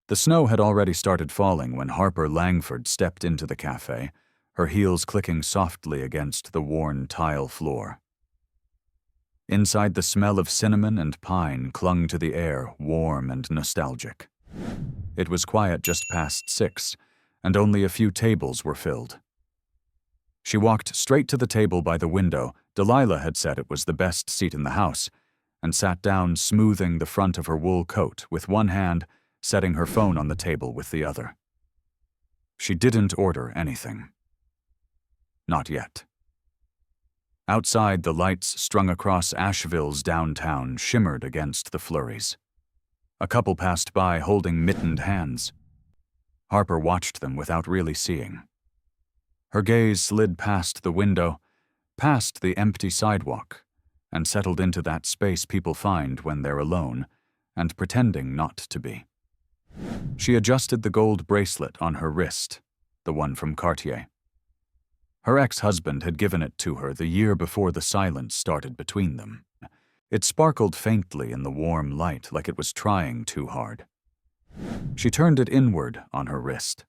The snow had already started falling when Harper Langford stepped into the cafe, her heels clicking softly against the worn tile floor. Inside, the smell of cinnamon and pine clung to the air, warm and nostalgic. It was quiet just past 6, and only a few tables were filled. She walked straight to the table by the window. Delilah had said it was the best seat in the house, and sat down, smoothing the front of her wool coat with one hand, setting her phone on the table with the other. She didn't order anything. Not yet. Outside, the lights strung across Asheville's downtown shimmered against the flurries. A couple passed by holding mittened hands. Harper watched them without really seeing. Her gaze slid past the window, past the empty sidewalk, and settled into that space people find when they're alone and pretending not to be. She adjusted the gold bracelet on her wrist, the one from Cartier. Her ex-husband had given it to her the year before the silence started between them. It sparkled faintly in the warm light like it was trying too hard. She turned it inward on her wrist.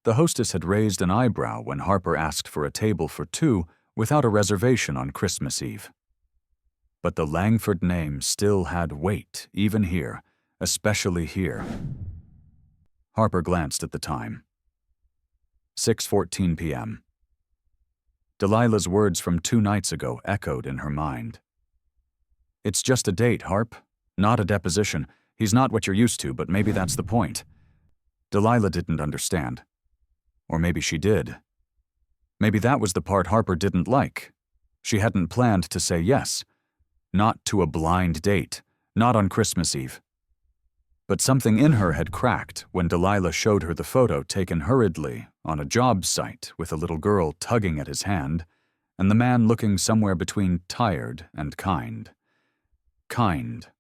The hostess had raised an eyebrow when Harper asked for a table for 2 without a reservation on Christmas Eve. But the Langford name still had weight, even here, especially here. Harper glanced at the time. 6:14 p.m. Delilah's words from 2 nights ago echoed in her mind. "It's just a date, Harp, not a deposition. He's not what you're used to, but maybe that's the point." Delilah didn't understand. Or maybe she did. Maybe that was the part Harper didn't like. She hadn't planned to say yes. Not to a blind date, not on Christmas Eve. But something in her had cracked when Delilah showed her the photo taken hurriedly on a job site with a little girl tugging at his hand and the man looking somewhere between tired and kind. Kind.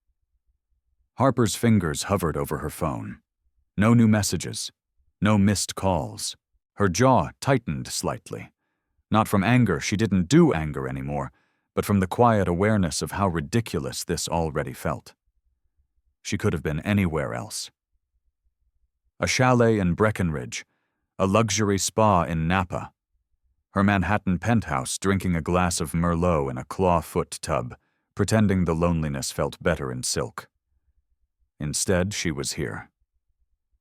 Harper's fingers hovered over her phone. No new messages. No missed calls. Her jaw tightened slightly. Not from anger, she didn't do anger anymore, but from the quiet awareness of how ridiculous this already felt. She could have been anywhere else. A chalet in Breckenridge, a luxury spa in Napa, her Manhattan penthouse drinking a glass of Merlot in a clawfoot tub, pretending the loneliness felt better in silk. Instead, she was here.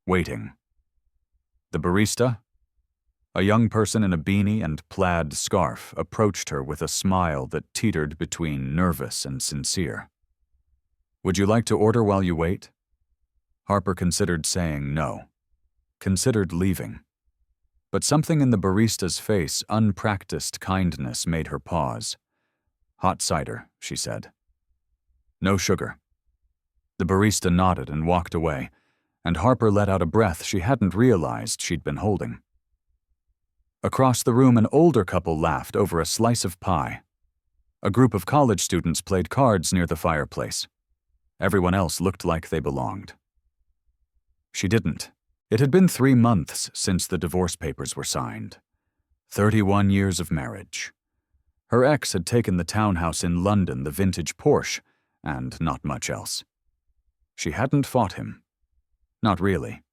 Waiting. The barista? A young person in a beanie and plaid scarf approached her with a smile that teetered between nervous and sincere. "Would you like to order while you wait?" Harper considered saying no. Considered leaving. But something in the barista's face, unpracticed kindness, made her pause. "Hot cider," she said. "No sugar." The barista nodded and walked away, and Harper let out a breath she hadn't realized she'd been holding. Across the room, an older couple laughed over a slice of pie. A group of college students played cards near the fireplace. Everyone else looked like they belonged. She didn't. It had been 3 months since the divorce papers were signed. 31 years of marriage. Her ex had taken the townhouse in London, the vintage Porsche, and not much else. She hadn't fought him. Not really.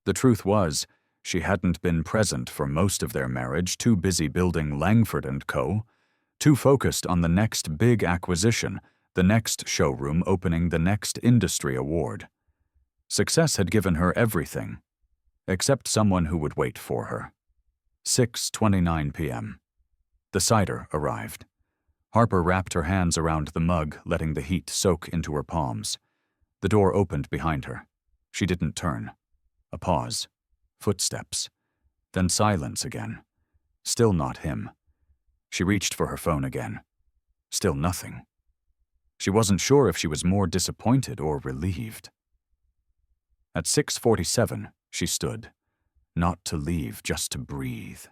The truth was, she hadn't been present for most of their marriage, too busy building Langford & Co., too focused on the next big acquisition, the next showroom opening, the next industry award. Success had given her everything, except someone who would wait for her. 6:29 p.m. The cider arrived. Harper wrapped her hands around the mug, letting the heat soak into her palms. The door opened behind her. She didn't turn. A pause. Footsteps. Then silence again. Still not him. She reached for her phone again. Still nothing. She wasn't sure if she was more disappointed or relieved. At 6:47, she stood. Not to leave, just to breathe.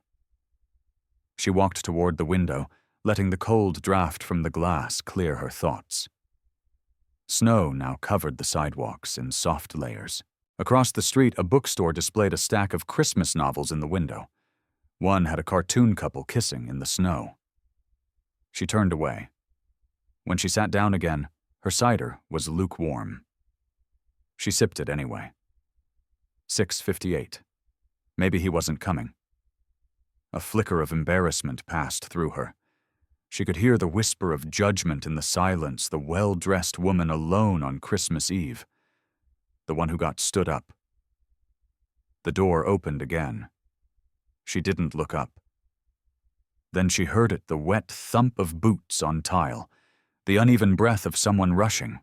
She walked toward the window, letting the cold draft from the glass clear her thoughts. Snow now covered the sidewalks in soft layers. Across the street, a bookstore displayed a stack of Christmas novels in the window. One had a cartoon couple kissing in the snow. She turned away. When she sat down again, her cider was lukewarm. She sipped it anyway. 6:58. Maybe he wasn't coming. A flicker of embarrassment passed through her. She could hear the whisper of judgment in the silence, the well-dressed woman alone on Christmas Eve. The one who got stood up. The door opened again. She didn't look up. Then she heard it, the wet thump of boots on tile, the uneven breath of someone rushing,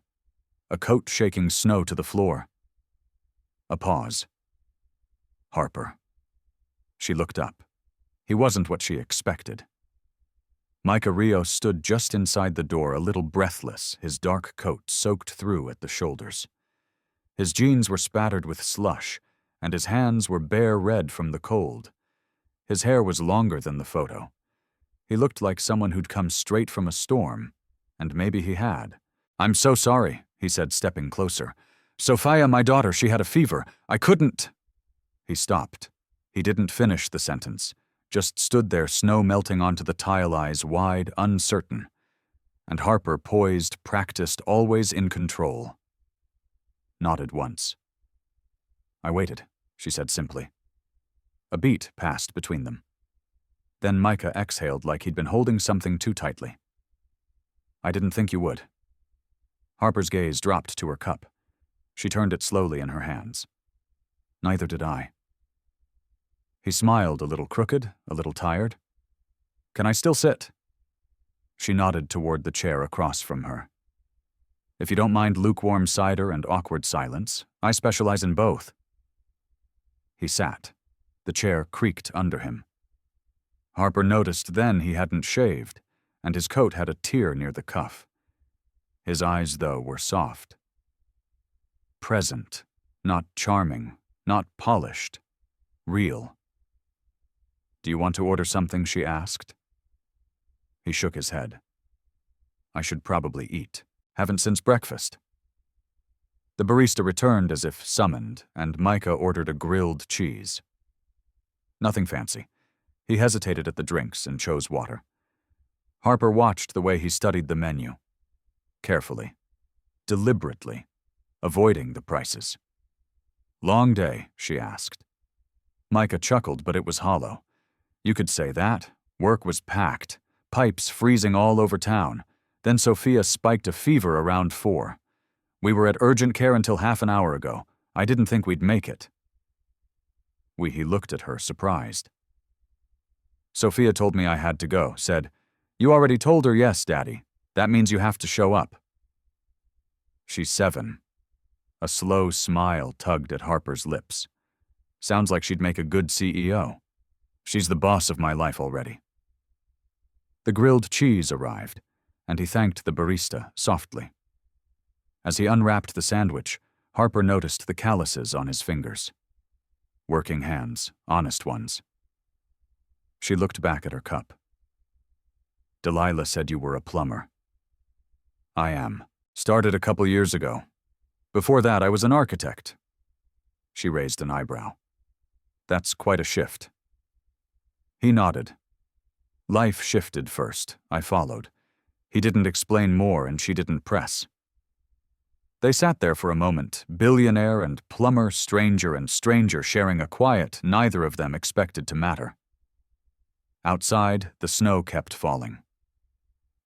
a coat shaking snow to the floor. A pause. Harper. She looked up. He wasn't what she expected. Micah Rios stood just inside the door, a little breathless, his dark coat soaked through at the shoulders. His jeans were spattered with slush, and his hands were bare red from the cold. His hair was longer than the photo. He looked like someone who'd come straight from a storm, and maybe he had. "I'm so sorry," he said, stepping closer. "Sophia, my daughter, she had a fever. I couldn't—" He stopped. He didn't finish the sentence, just stood there, snow melting onto the tile, eyes wide, uncertain. And Harper, poised, practiced, always in control. Nodded once. "I waited," she said simply. A beat passed between them. Then Micah exhaled like he'd been holding something too tightly. "I didn't think you would." Harper's gaze dropped to her cup. She turned it slowly in her hands. "Neither did I." He smiled, a little crooked, a little tired. "Can I still sit?" She nodded toward the chair across from her. "If you don't mind lukewarm cider and awkward silence, I specialize in both." He sat. The chair creaked under him. Harper noticed then he hadn't shaved, and his coat had a tear near the cuff. His eyes, though, were soft. Present, not charming, not polished. Real. "Do you want to order something?" she asked. He shook his head. "I should probably eat. Haven't since breakfast." The barista returned as if summoned, and Micah ordered a grilled cheese. Nothing fancy. He hesitated at the drinks and chose water. Harper watched the way he studied the menu. Carefully. Deliberately. Avoiding the prices. "Long day?" she asked. Micah chuckled, but it was hollow. You could say that. Work was packed. Pipes freezing all over town. Then Sophia spiked a fever around 4. "We were at urgent care until half an hour ago. I didn't think we'd make it." He looked at her, surprised. "Sophia told me I had to go, said, 'You already told her yes, Daddy. That means you have to show up.'" "She's 7. A slow smile tugged at Harper's lips. "Sounds like she'd make a good CEO. She's the boss of my life already." The grilled cheese arrived, and he thanked the barista softly. As he unwrapped the sandwich, Harper noticed the calluses on his fingers. Working hands, honest ones. She looked back at her cup. "Delilah said you were a plumber." "I am. Started a couple years ago. Before that, I was an architect." She raised an eyebrow. "That's quite a shift." He nodded. Life shifted first. I followed. He didn't explain more, and she didn't press. They sat there for a moment, billionaire and plumber, stranger and stranger, sharing a quiet neither of them expected to matter. Outside, the snow kept falling.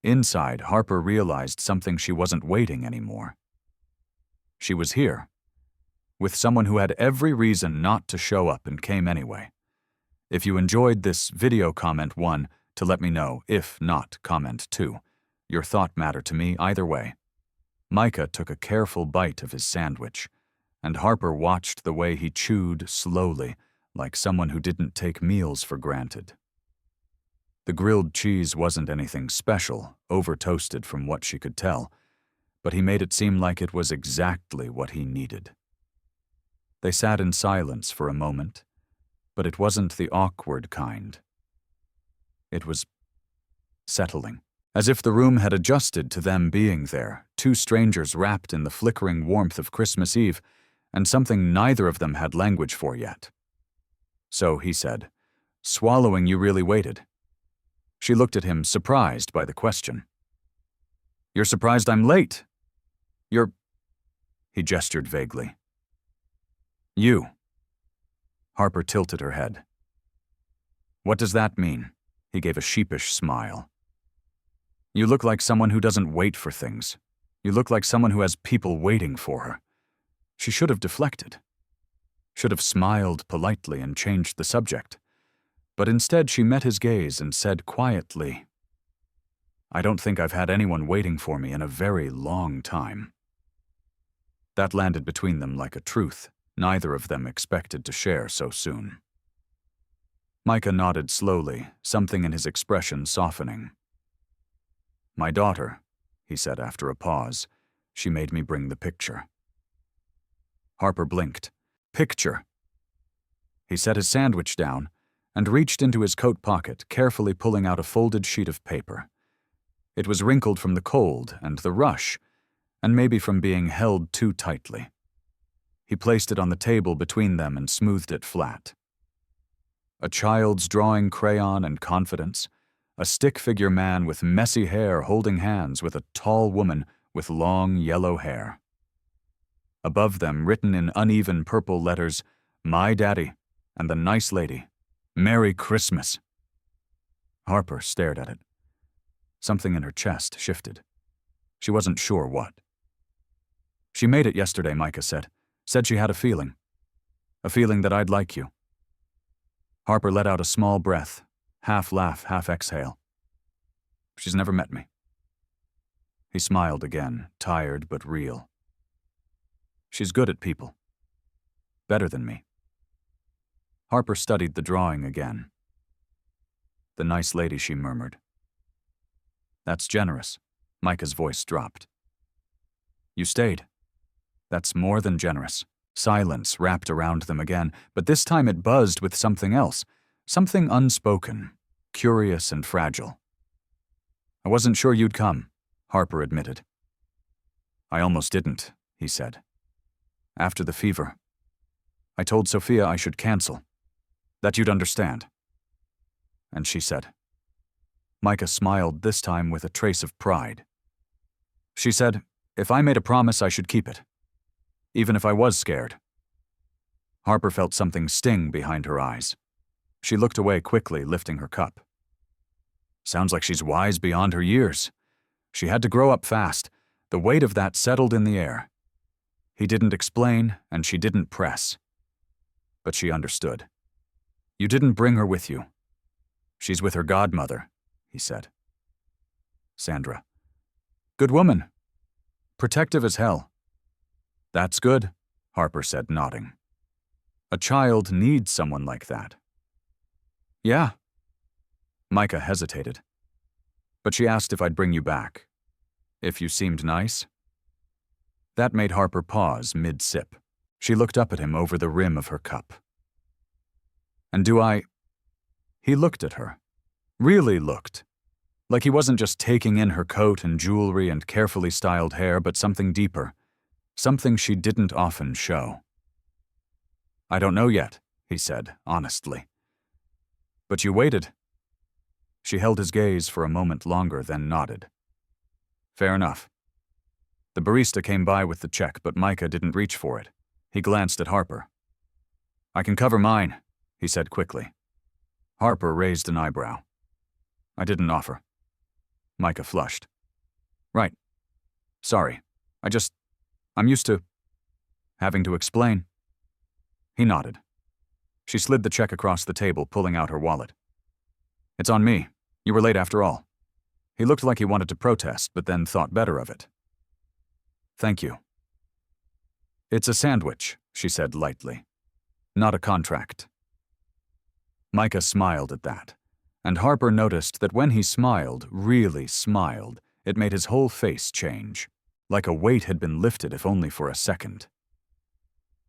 Inside, Harper realized something she wasn't waiting anymore. She was here, with someone who had every reason not to show up and came anyway. If you enjoyed this video, comment 1 to let me know. If not, comment 2. Your thought mattered to me either way. Micah took a careful bite of his sandwich, and Harper watched the way he chewed slowly, like someone who didn't take meals for granted. The grilled cheese wasn't anything special, over-toasted from what she could tell, but he made it seem like it was exactly what he needed. They sat in silence for a moment, but it wasn't the awkward kind. It was settling, as if the room had adjusted to them being there, two strangers wrapped in the flickering warmth of Christmas Eve, and something neither of them had language for yet. So he said, "Swallowing, you really waited." She looked at him, surprised by the question. "You're surprised I'm late? You're—" He gestured vaguely. You. Harper tilted her head. What does that mean? He gave a sheepish smile. You look like someone who doesn't wait for things. You look like someone who has people waiting for her. She should have deflected. Should have smiled politely and changed the subject. But instead she met his gaze and said quietly, I don't think I've had anyone waiting for me in a very long time. That landed between them like a truth neither of them expected to share so soon. Micah nodded slowly, something in his expression softening. My daughter, he said after a pause. She made me bring the picture. Harper blinked. Picture. He set his sandwich down and reached into his coat pocket, carefully pulling out a folded sheet of paper. It was wrinkled from the cold and the rush, and maybe from being held too tightly. He placed it on the table between them and smoothed it flat. A child's drawing crayon and confidence, a stick-figure man with messy hair holding hands with a tall woman with long yellow hair. Above them, written in uneven purple letters, My Daddy and the Nice Lady. Merry Christmas. Harper stared at it. Something in her chest shifted. She wasn't sure what. She made it yesterday, Micah said. Said she had a feeling. A feeling that I'd like you. Harper let out a small breath, half laugh, half exhale. She's never met me. He smiled again, tired but real. She's good at people. Better than me. Harper studied the drawing again. The nice lady, she murmured. That's generous. Micah's voice dropped. You stayed. That's more than generous. Silence wrapped around them again, but this time it buzzed with something else, something unspoken, curious and fragile. I wasn't sure you'd come, Harper admitted. I almost didn't, he said. After the fever, I told Sophia I should cancel, that you'd understand. And she said. Micah smiled, this time with a trace of pride. She said, if I made a promise, I should keep it, even if I was scared. Harper felt something sting behind her eyes. She looked away quickly, lifting her cup. Sounds like she's wise beyond her years. She had to grow up fast. The weight of that settled in the air. He didn't explain, and she didn't press. But she understood. You didn't bring her with you. She's with her godmother, he said. Sandra. Good woman. Protective as hell. That's good, Harper said, nodding. A child needs someone like that. Yeah. Micah hesitated. But she asked if I'd bring you back. If you seemed nice. That made Harper pause mid-sip. She looked up at him over the rim of her cup. And do I... He looked at her. Really looked. Like he wasn't just taking in her coat and jewelry and carefully styled hair, but something deeper. Something she didn't often show. I don't know yet, he said, honestly. But you waited. She held his gaze for a moment longer, then nodded. Fair enough. The barista came by with the check, but Micah didn't reach for it. He glanced at Harper. I can cover mine, he said quickly. Harper raised an eyebrow. I didn't offer. Micah flushed. Right. Sorry. I'm used to having to explain. He nodded. She slid the check across the table, pulling out her wallet. It's on me. You were late after all. He looked like he wanted to protest, but then thought better of it. Thank you. It's a sandwich, she said lightly. Not a contract. Micah smiled at that, and Harper noticed that when he smiled, really smiled, it made his whole face change, like a weight had been lifted if only for a second.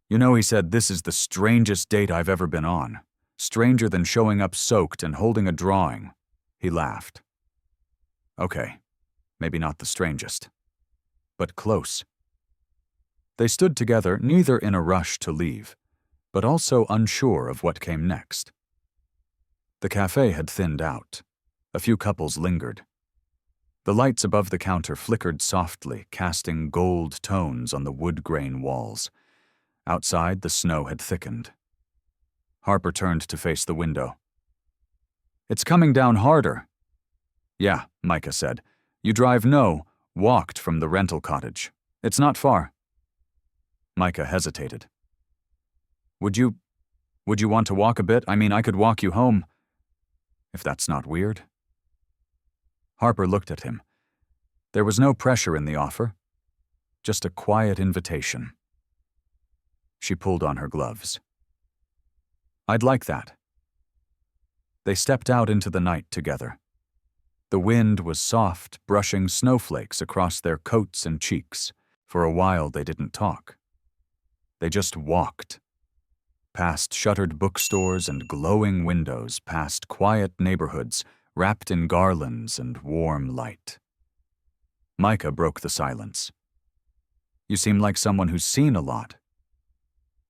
You know, he said, this is the strangest date I've ever been on. Stranger than showing up soaked and holding a drawing. He laughed. Okay, maybe not the strangest, but close. They stood together, neither in a rush to leave, but also unsure of what came next. The cafe had thinned out. A few couples lingered. The lights above the counter flickered softly, casting gold tones on the wood grain walls. Outside, the snow had thickened. Harper turned to face the window. "It's coming down harder." "Yeah," Micah said. "You drive walked from the rental cottage. It's not far." Micah hesitated. Would you want to walk a bit? I mean, I could walk you home. If that's not weird." Harper looked at him. There was no pressure in the offer, just a quiet invitation. She pulled on her gloves. "I'd like that." They stepped out into the night together. The wind was soft, brushing snowflakes across their coats and cheeks. For a while they didn't talk. They just walked. Past shuttered bookstores and glowing windows, past quiet neighborhoods wrapped in garlands and warm light. Micah broke the silence. "You seem like someone who's seen a lot."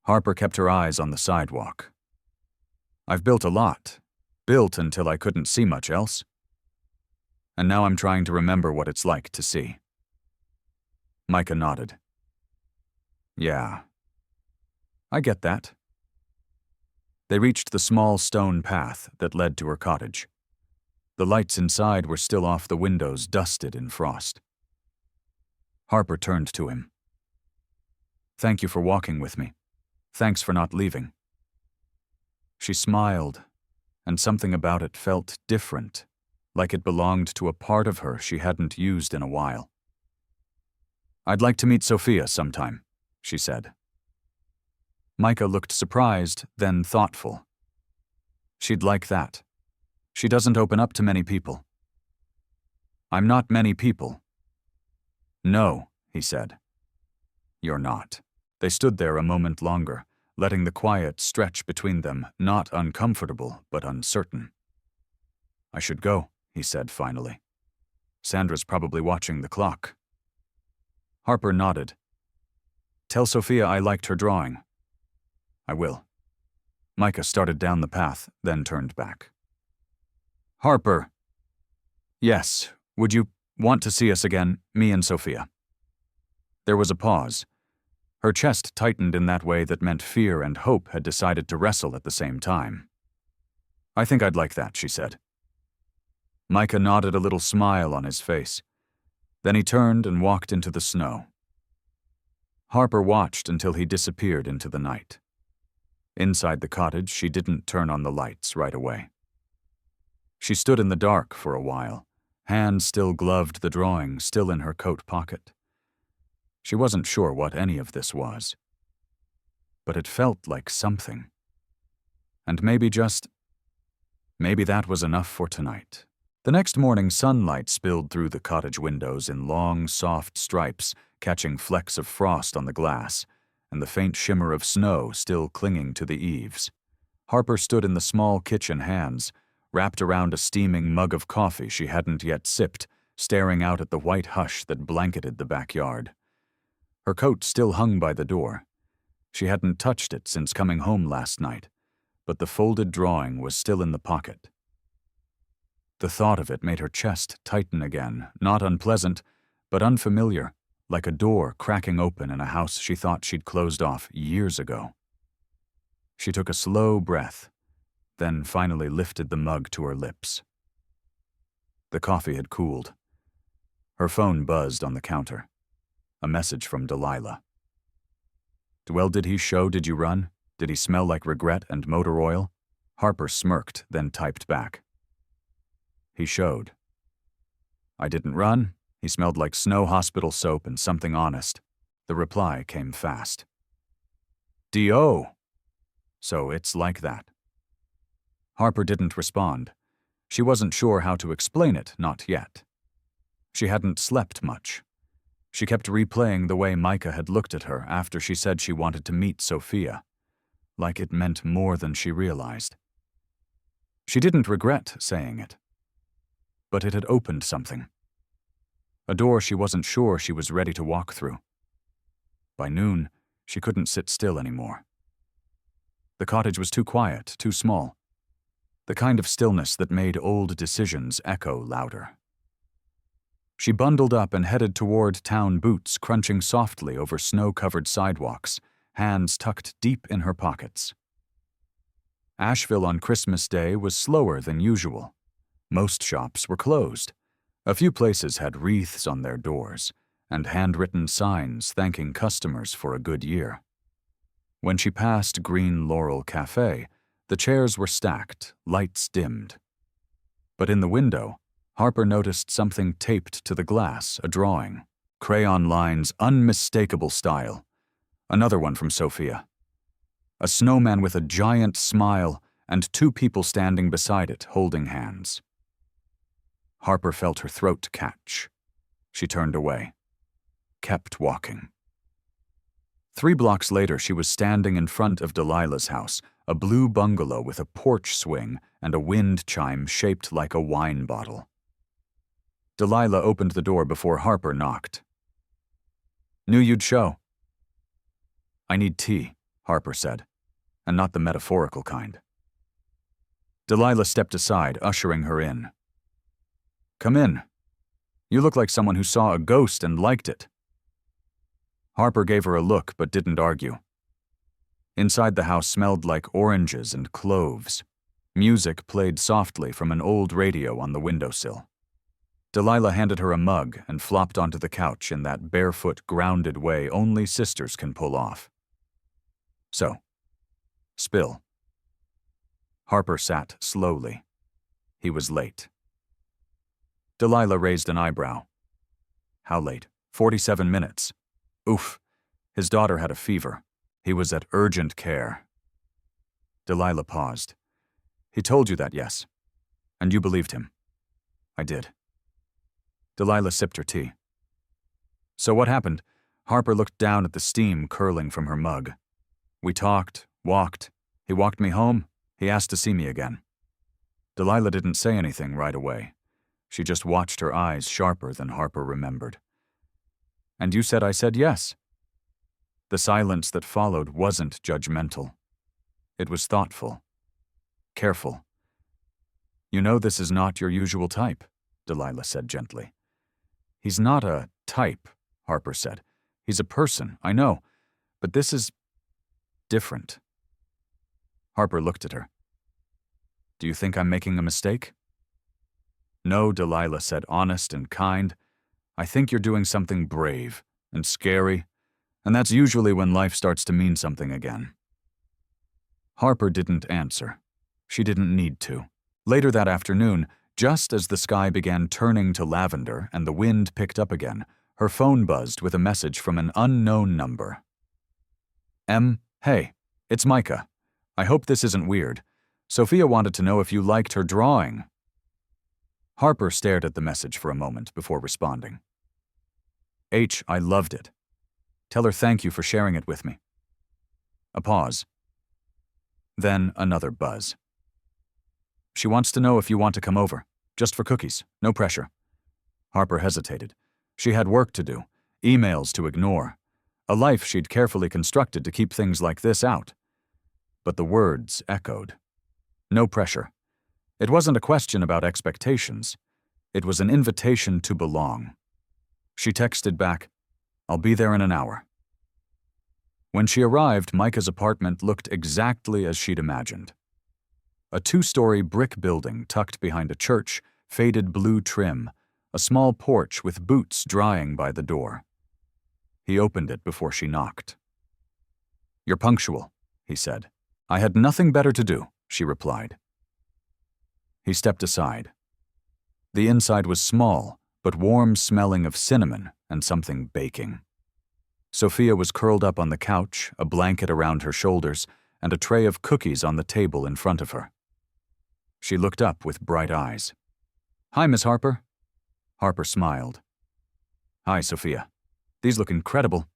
Harper kept her eyes on the sidewalk. "I've built a lot. Built until I couldn't see much else. And now I'm trying to remember what it's like to see." Micah nodded. "Yeah. I get that." They reached the small stone path that led to her cottage. The lights inside were still off, the windows dusted in frost. Harper turned to him. "Thank you for walking with me. Thanks for not leaving." She smiled, and something about it felt different, like it belonged to a part of her she hadn't used in a while. "I'd like to meet Sophia sometime," she said. Micah looked surprised, then thoughtful. "She'd like that. She doesn't open up to many people." "I'm not many people." "No," he said. "You're not." They stood there a moment longer, letting the quiet stretch between them, not uncomfortable, but uncertain. "I should go," he said finally. "Sandra's probably watching the clock." Harper nodded. "Tell Sophia I liked her drawing." "I will." Micah started down the path, then turned back. "Harper." "Yes, would you want to see us again, me and Sophia?" There was a pause. Her chest tightened in that way that meant fear and hope had decided to wrestle at the same time. "I think I'd like that," she said. Micah nodded, a little smile on his face. Then he turned and walked into the snow. Harper watched until he disappeared into the night. Inside the cottage, she didn't turn on the lights right away. She stood in the dark for a while, hand still gloved, the drawing still in her coat pocket. She wasn't sure what any of this was, but it felt like something. And maybe that was enough for tonight. The next morning, sunlight spilled through the cottage windows in long, soft stripes, catching flecks of frost on the glass, and the faint shimmer of snow still clinging to the eaves. Harper stood in the small kitchen, hands wrapped around a steaming mug of coffee she hadn't yet sipped, staring out at the white hush that blanketed the backyard. Her coat still hung by the door. She hadn't touched it since coming home last night, but the folded drawing was still in the pocket. The thought of it made her chest tighten again, not unpleasant, but unfamiliar, like a door cracking open in a house she thought she'd closed off years ago. She took a slow breath, then finally lifted the mug to her lips. The coffee had cooled. Her phone buzzed on the counter. A message from Delilah. "Well, did he show? Did you run? Did he smell like regret and motor oil?" Harper smirked, then typed back. "He showed. I didn't run. He smelled like snow, hospital soap, and something honest." The reply came fast. "D.O. So it's like that." Harper didn't respond. She wasn't sure how to explain it, not yet. She hadn't slept much. She kept replaying the way Micah had looked at her after she said she wanted to meet Sophia, like it meant more than she realized. She didn't regret saying it, but it had opened something. A door she wasn't sure she was ready to walk through. By noon, she couldn't sit still anymore. The cottage was too quiet, too small. The kind of stillness that made old decisions echo louder. She bundled up and headed toward town, boots crunching softly over snow-covered sidewalks, hands tucked deep in her pockets. Asheville on Christmas Day was slower than usual. Most shops were closed. A few places had wreaths on their doors and handwritten signs thanking customers for a good year. When she passed Green Laurel Cafe, the chairs were stacked, lights dimmed. But in the window, Harper noticed something taped to the glass, a drawing, crayon lines, unmistakable style. Another one from Sophia. A snowman with a giant smile and two people standing beside it, holding hands. Harper felt her throat catch. She turned away, kept walking. 3 blocks later, she was standing in front of Delilah's house, a blue bungalow with a porch swing and a wind chime shaped like a wine bottle. Delilah opened the door before Harper knocked. "Knew you'd show." "I need tea," Harper said, and not the metaphorical kind. Delilah stepped aside, ushering her in. "Come in. You look like someone who saw a ghost and liked it." Harper gave her a look but didn't argue. Inside the house smelled like oranges and cloves. Music played softly from an old radio on the windowsill. Delilah handed her a mug and flopped onto the couch in that barefoot, grounded way only sisters can pull off. "So, spill." Harper sat slowly. He was late. Delilah raised an eyebrow. "How late? 47 minutes. Oof. His daughter had a fever. He was at urgent care." Delilah paused. "He told you that, yes? And you believed him?" "I did." Delilah sipped her tea. "So what happened?" Harper looked down at the steam curling from her mug. "We talked, walked. He walked me home. He asked to see me again." Delilah didn't say anything right away. She just watched, her eyes sharper than Harper remembered. "And you said I said yes." The silence that followed wasn't judgmental. It was thoughtful, careful. "You know this is not your usual type," Delilah said gently. "He's not a type," Harper said. "He's a person, I know, but this is different." Harper looked at her. "Do you think I'm making a mistake?" "No," Delilah said, honest and kind. "I think you're doing something brave and scary, and that's usually when life starts to mean something again." Harper didn't answer. She didn't need to. Later that afternoon, just as the sky began turning to lavender and the wind picked up again, her phone buzzed with a message from an unknown number. "Hey, it's Micah. I hope this isn't weird. Sophia wanted to know if you liked her drawing." Harper stared at the message for a moment before responding. "I loved it. Tell her thank you for sharing it with me." A pause. Then another buzz. "She wants to know if you want to come over. Just for cookies. No pressure." Harper hesitated. She had work to do, emails to ignore, a life she'd carefully constructed to keep things like this out. But the words echoed. No pressure. It wasn't a question about expectations. It was an invitation to belong. She texted back, "I'll be there in an hour." When she arrived, Micah's apartment looked exactly as she'd imagined. A 2-story brick building tucked behind a church, faded blue trim, a small porch with boots drying by the door. He opened it before she knocked. "You're punctual," he said. "I had nothing better to do," she replied. He stepped aside. The inside was small, but warm, smelling of cinnamon and something baking. Sophia was curled up on the couch, a blanket around her shoulders, and a tray of cookies on the table in front of her. She looked up with bright eyes. "Hi, Miss Harper." Harper smiled. "Hi, Sophia. These look incredible."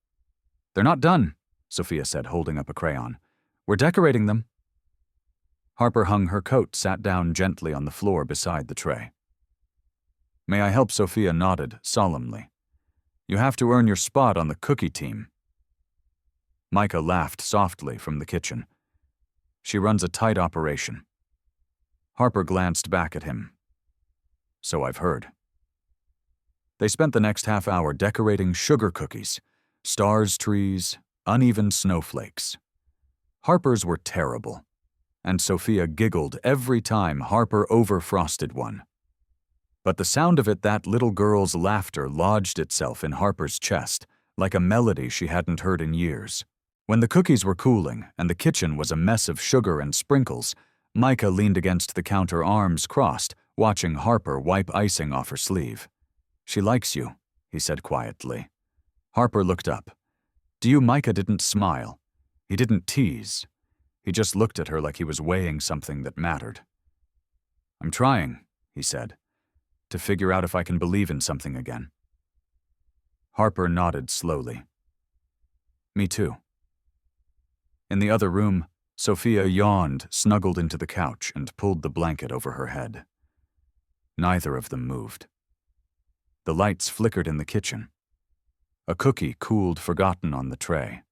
"They're not done," Sophia said, holding up a crayon. "We're decorating them." Harper hung her coat, sat down gently on the floor beside the tray. "May I help?" Sophia nodded solemnly. "You have to earn your spot on the cookie team." Micah laughed softly from the kitchen. "She runs a tight operation." Harper glanced back at him. "So I've heard." They spent the next half hour decorating sugar cookies, stars trees, uneven snowflakes. Harper's were terrible, and Sophia giggled every time Harper overfrosted one. But the sound of it, that little girl's laughter, lodged itself in Harper's chest, like a melody she hadn't heard in years. When the cookies were cooling and the kitchen was a mess of sugar and sprinkles, Micah leaned against the counter, arms crossed, watching Harper wipe icing off her sleeve. "She likes you," he said quietly. Harper looked up. Micah didn't smile. He didn't tease. He just looked at her like he was weighing something that mattered. "I'm trying," he said, "to figure out if I can believe in something again." Harper nodded slowly. "Me too." In the other room, Sophia yawned, snuggled into the couch, and pulled the blanket over her head. Neither of them moved. The lights flickered in the kitchen. A cookie cooled forgotten on the tray.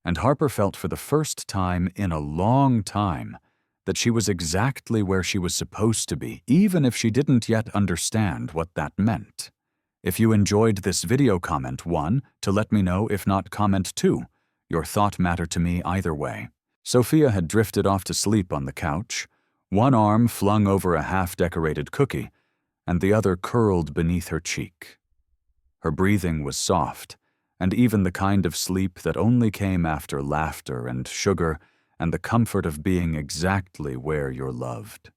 And Harper felt for the first time in a long time that she was exactly where she was supposed to be, even if she didn't yet understand what that meant. If you enjoyed this video, comment 1 to let me know. If not, comment 2. Your thought mattered to me either way. Sophia had drifted off to sleep on the couch, one arm flung over a half-decorated cookie, and the other curled beneath her cheek. Her breathing was soft, and even the kind of sleep that only came after laughter and sugar and the comfort of being exactly where you're loved.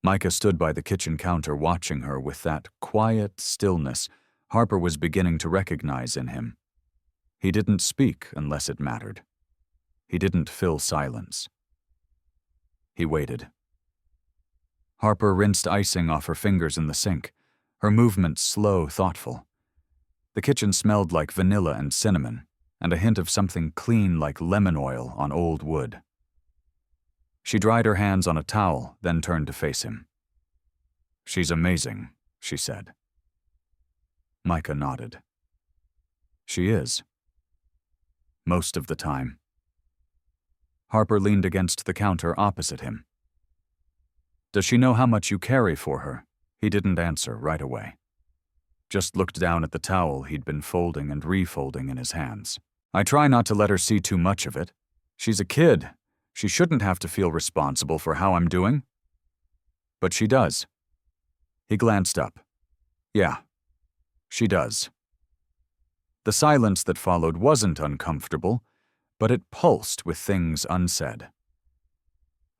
Micah stood by the kitchen counter watching her with that quiet stillness Harper was beginning to recognize in him. He didn't speak unless it mattered. He didn't fill silence. He waited. Harper rinsed icing off her fingers in the sink, her movements slow, thoughtful. The kitchen smelled like vanilla and cinnamon, and a hint of something clean like lemon oil on old wood. She dried her hands on a towel, then turned to face him. "She's amazing," she said. Micah nodded. "She is. Most of the time." Harper leaned against the counter opposite him. "Does she know how much you carry for her?" He didn't answer right away. Just looked down at the towel he'd been folding and refolding in his hands. "I try not to let her see too much of it. She's a kid. She shouldn't have to feel responsible for how I'm doing." "But she does." He glanced up. "Yeah, she does." The silence that followed wasn't uncomfortable, but it pulsed with things unsaid.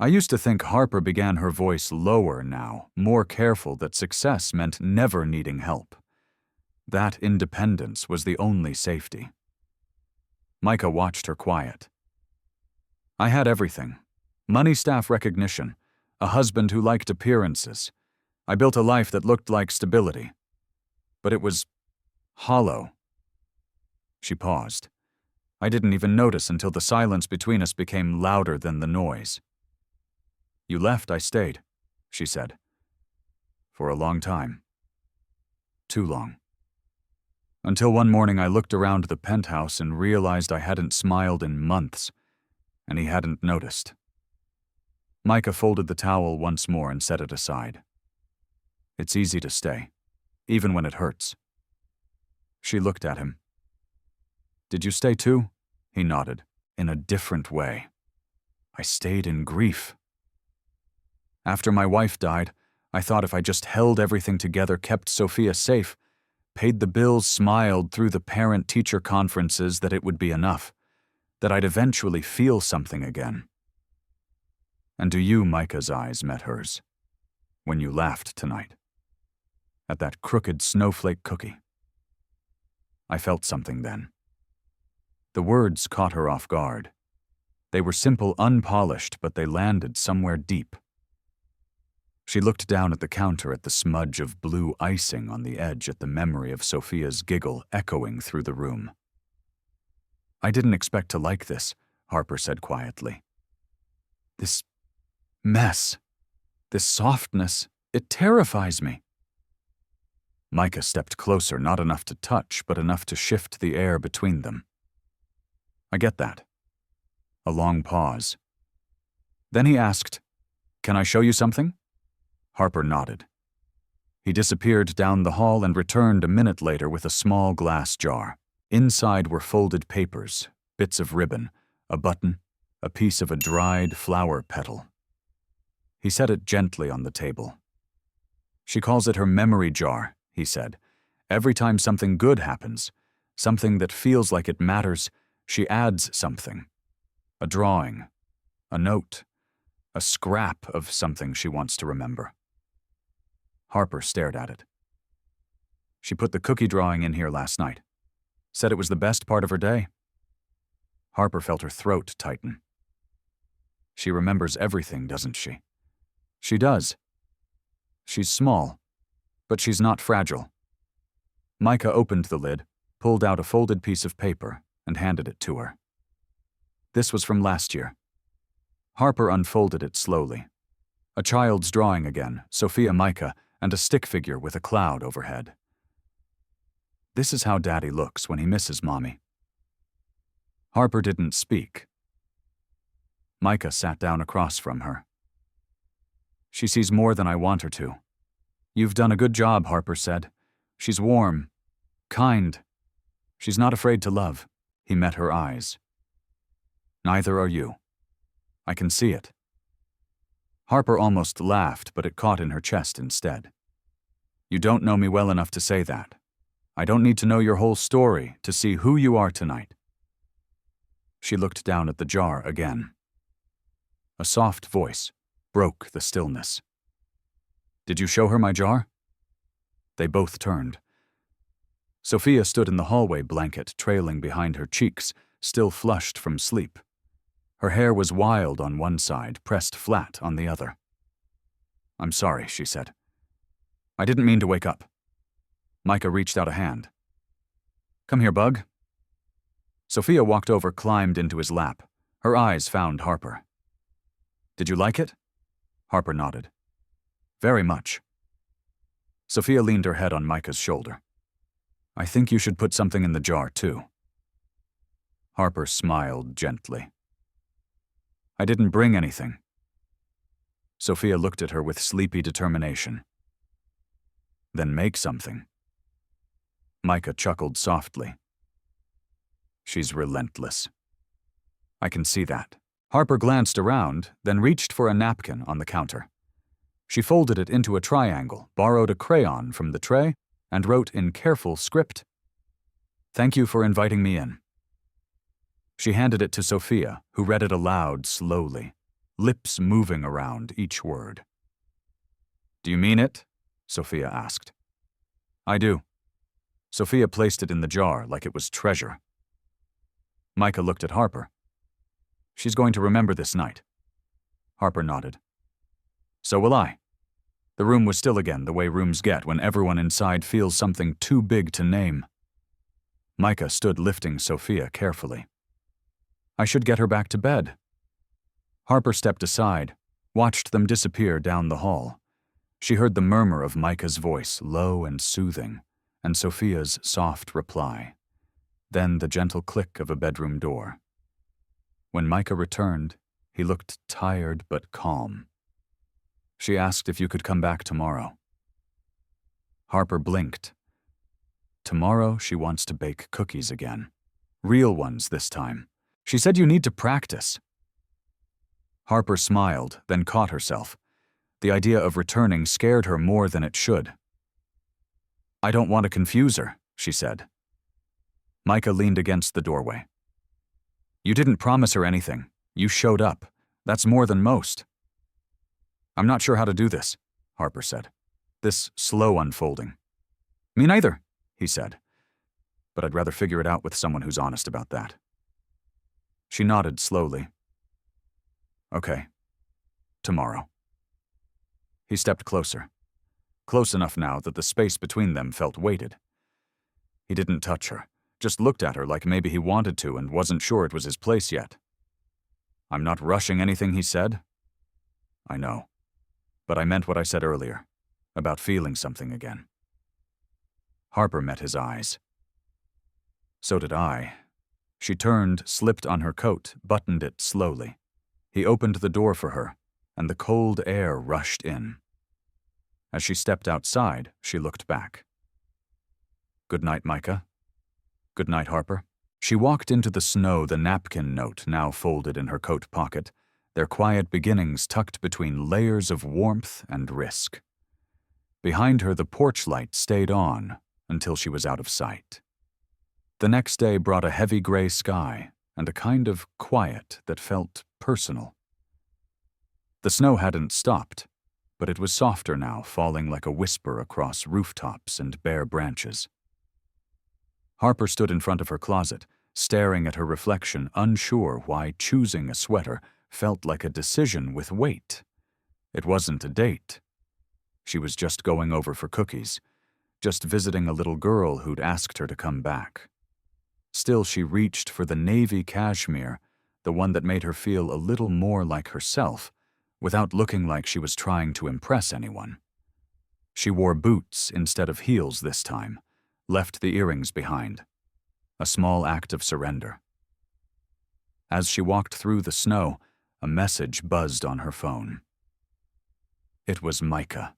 I used to think Harper began her voice lower now, more careful that success meant never needing help. That independence was the only safety. Micah watched her quiet. "I had everything. Money, staff recognition, a husband who liked appearances. I built a life that looked like stability. But it was hollow." She paused. I didn't even notice until the silence between us became louder than the noise. "You left, I stayed," she said. "For a long time. Too long. Until one morning I looked around the penthouse and realized I hadn't smiled in months, and he hadn't noticed." Micah folded the towel once more and set it aside. "It's easy to stay, even when it hurts." She looked at him. "Did you stay too?" He nodded, in a different way. "I stayed in grief. After my wife died, I thought if I just held everything together, kept Sophia safe, paid the bills, smiled through the parent-teacher conferences, that it would be enough, that I'd eventually feel something again." "And do you?" Micah's eyes met hers. "When you laughed tonight. At that crooked snowflake cookie." I felt something then. The words caught her off guard. They were simple, unpolished, but they landed somewhere deep. She looked down at the counter, at the smudge of blue icing on the edge, at the memory of Sophia's giggle echoing through the room. "I didn't expect to like this," Harper said quietly. "This mess, this softness, it terrifies me." Micah stepped closer, not enough to touch, but enough to shift the air between them. "I get that." A long pause. Then he asked, "Can I show you something?" Harper nodded. He disappeared down the hall and returned a minute later with a small glass jar. Inside were folded papers, bits of ribbon, a button, a piece of a dried flower petal. He set it gently on the table. "She calls it her memory jar," he said. "Every time something good happens, something that feels like it matters, she adds something. A drawing, a note, a scrap of something she wants to remember." Harper stared at it. "She put the cookie drawing in here last night. Said it was the best part of her day." Harper felt her throat tighten. "She remembers everything, doesn't she?" "She does. She's small, but she's not fragile." Micah opened the lid, pulled out a folded piece of paper, and handed it to her. This was from last year. Harper unfolded it slowly. A child's drawing again, Sophia Micah, and a stick figure with a cloud overhead. "This is how Daddy looks when he misses Mommy." Harper didn't speak. Micah sat down across from her. "She sees more than I want her to." "You've done a good job," Harper said. "She's warm, kind. She's not afraid to love." He met her eyes. "Neither are you. I can see it." Harper almost laughed, but it caught in her chest instead. "You don't know me well enough to say that. I don't need to know your whole story to see who you are tonight." She looked down at the jar again. A soft voice broke the stillness. "Did you show her my jar?" They both turned. Sophia stood in the hallway blanket trailing behind her cheeks, still flushed from sleep. Her hair was wild on one side, pressed flat on the other. "I'm sorry," she said. "I didn't mean to wake up." Micah reached out a hand. "Come here, Bug." Sophia walked over, climbed into his lap. Her eyes found Harper. "Did you like it?" Harper nodded. "Very much." Sophia leaned her head on Micah's shoulder. "I think you should put something in the jar, too." Harper smiled gently. "I didn't bring anything." Sophia looked at her with sleepy determination. "Then make something." Micah chuckled softly. "She's relentless." "I can see that." Harper glanced around, then reached for a napkin on the counter. She folded it into a triangle, borrowed a crayon from the tray, and wrote in careful script, "Thank you for inviting me in." She handed it to Sophia, who read it aloud slowly, lips moving around each word. "Do you mean it?" Sophia asked. "I do." Sophia placed it in the jar like it was treasure. Micah looked at Harper. "She's going to remember this night." Harper nodded. "So will I." The room was still again, the way rooms get when everyone inside feels something too big to name. Micah stood lifting Sophia carefully. "I should get her back to bed." Harper stepped aside, watched them disappear down the hall. She heard the murmur of Micah's voice, low and soothing, and Sophia's soft reply. Then the gentle click of a bedroom door. When Micah returned, he looked tired but calm. She asked if you could come back tomorrow. Harper blinked. Tomorrow she wants to bake cookies again. Real ones this time. She said you need to practice. Harper smiled, then caught herself. The idea of returning scared her more than it should. "I don't want to confuse her," she said. Micah leaned against the doorway. "You didn't promise her anything. You showed up. That's more than most." "I'm not sure how to do this," Harper said. "This slow unfolding." "Me neither," he said. "But I'd rather figure it out with someone who's honest about that." She nodded slowly. "Okay. Tomorrow." He stepped closer. Close enough now that the space between them felt weighted. He didn't touch her, just looked at her like maybe he wanted to and wasn't sure it was his place yet. "I'm not rushing anything," he said. "I know. But I meant what I said earlier, about feeling something again." Harper met his eyes. "So did I." She turned, slipped on her coat, buttoned it slowly. He opened the door for her, and the cold air rushed in. As she stepped outside, she looked back. "Good night, Micah." Good night, Harper. She walked into the snow, the napkin note now folded in her coat pocket, their quiet beginnings tucked between layers of warmth and risk. Behind her, the porch light stayed on until she was out of sight. The next day brought a heavy gray sky and a kind of quiet that felt personal. The snow hadn't stopped, but it was softer now, falling like a whisper across rooftops and bare branches. Harper stood in front of her closet, staring at her reflection, unsure why choosing a sweater felt like a decision with weight. It wasn't a date. She was just going over for cookies, just visiting a little girl who'd asked her to come back. Still, she reached for the navy cashmere, the one that made her feel a little more like herself, without looking like she was trying to impress anyone. She wore boots instead of heels this time, left the earrings behind. A small act of surrender. As she walked through the snow, a message buzzed on her phone. It was Micah.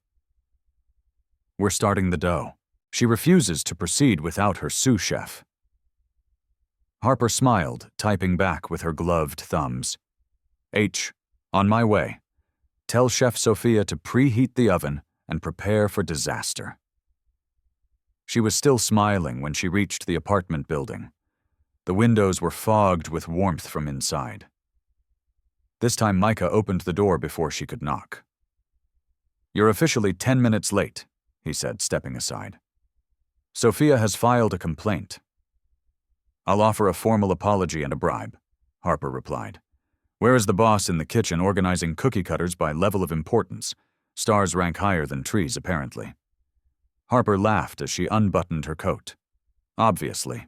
We're starting the dough. She refuses to proceed without her sous chef. Harper smiled, typing back with her gloved thumbs. H, on my way. Tell Chef Sophia to preheat the oven and prepare for disaster. She was still smiling when she reached the apartment building. The windows were fogged with warmth from inside. This time Micah opened the door before she could knock. You're officially 10 minutes late, he said, stepping aside. Sophia has filed a complaint. I'll offer a formal apology and a bribe, Harper replied. Where is the boss in the kitchen organizing cookie cutters by level of importance? Stars rank higher than trees, apparently. Harper laughed as she unbuttoned her coat. Obviously.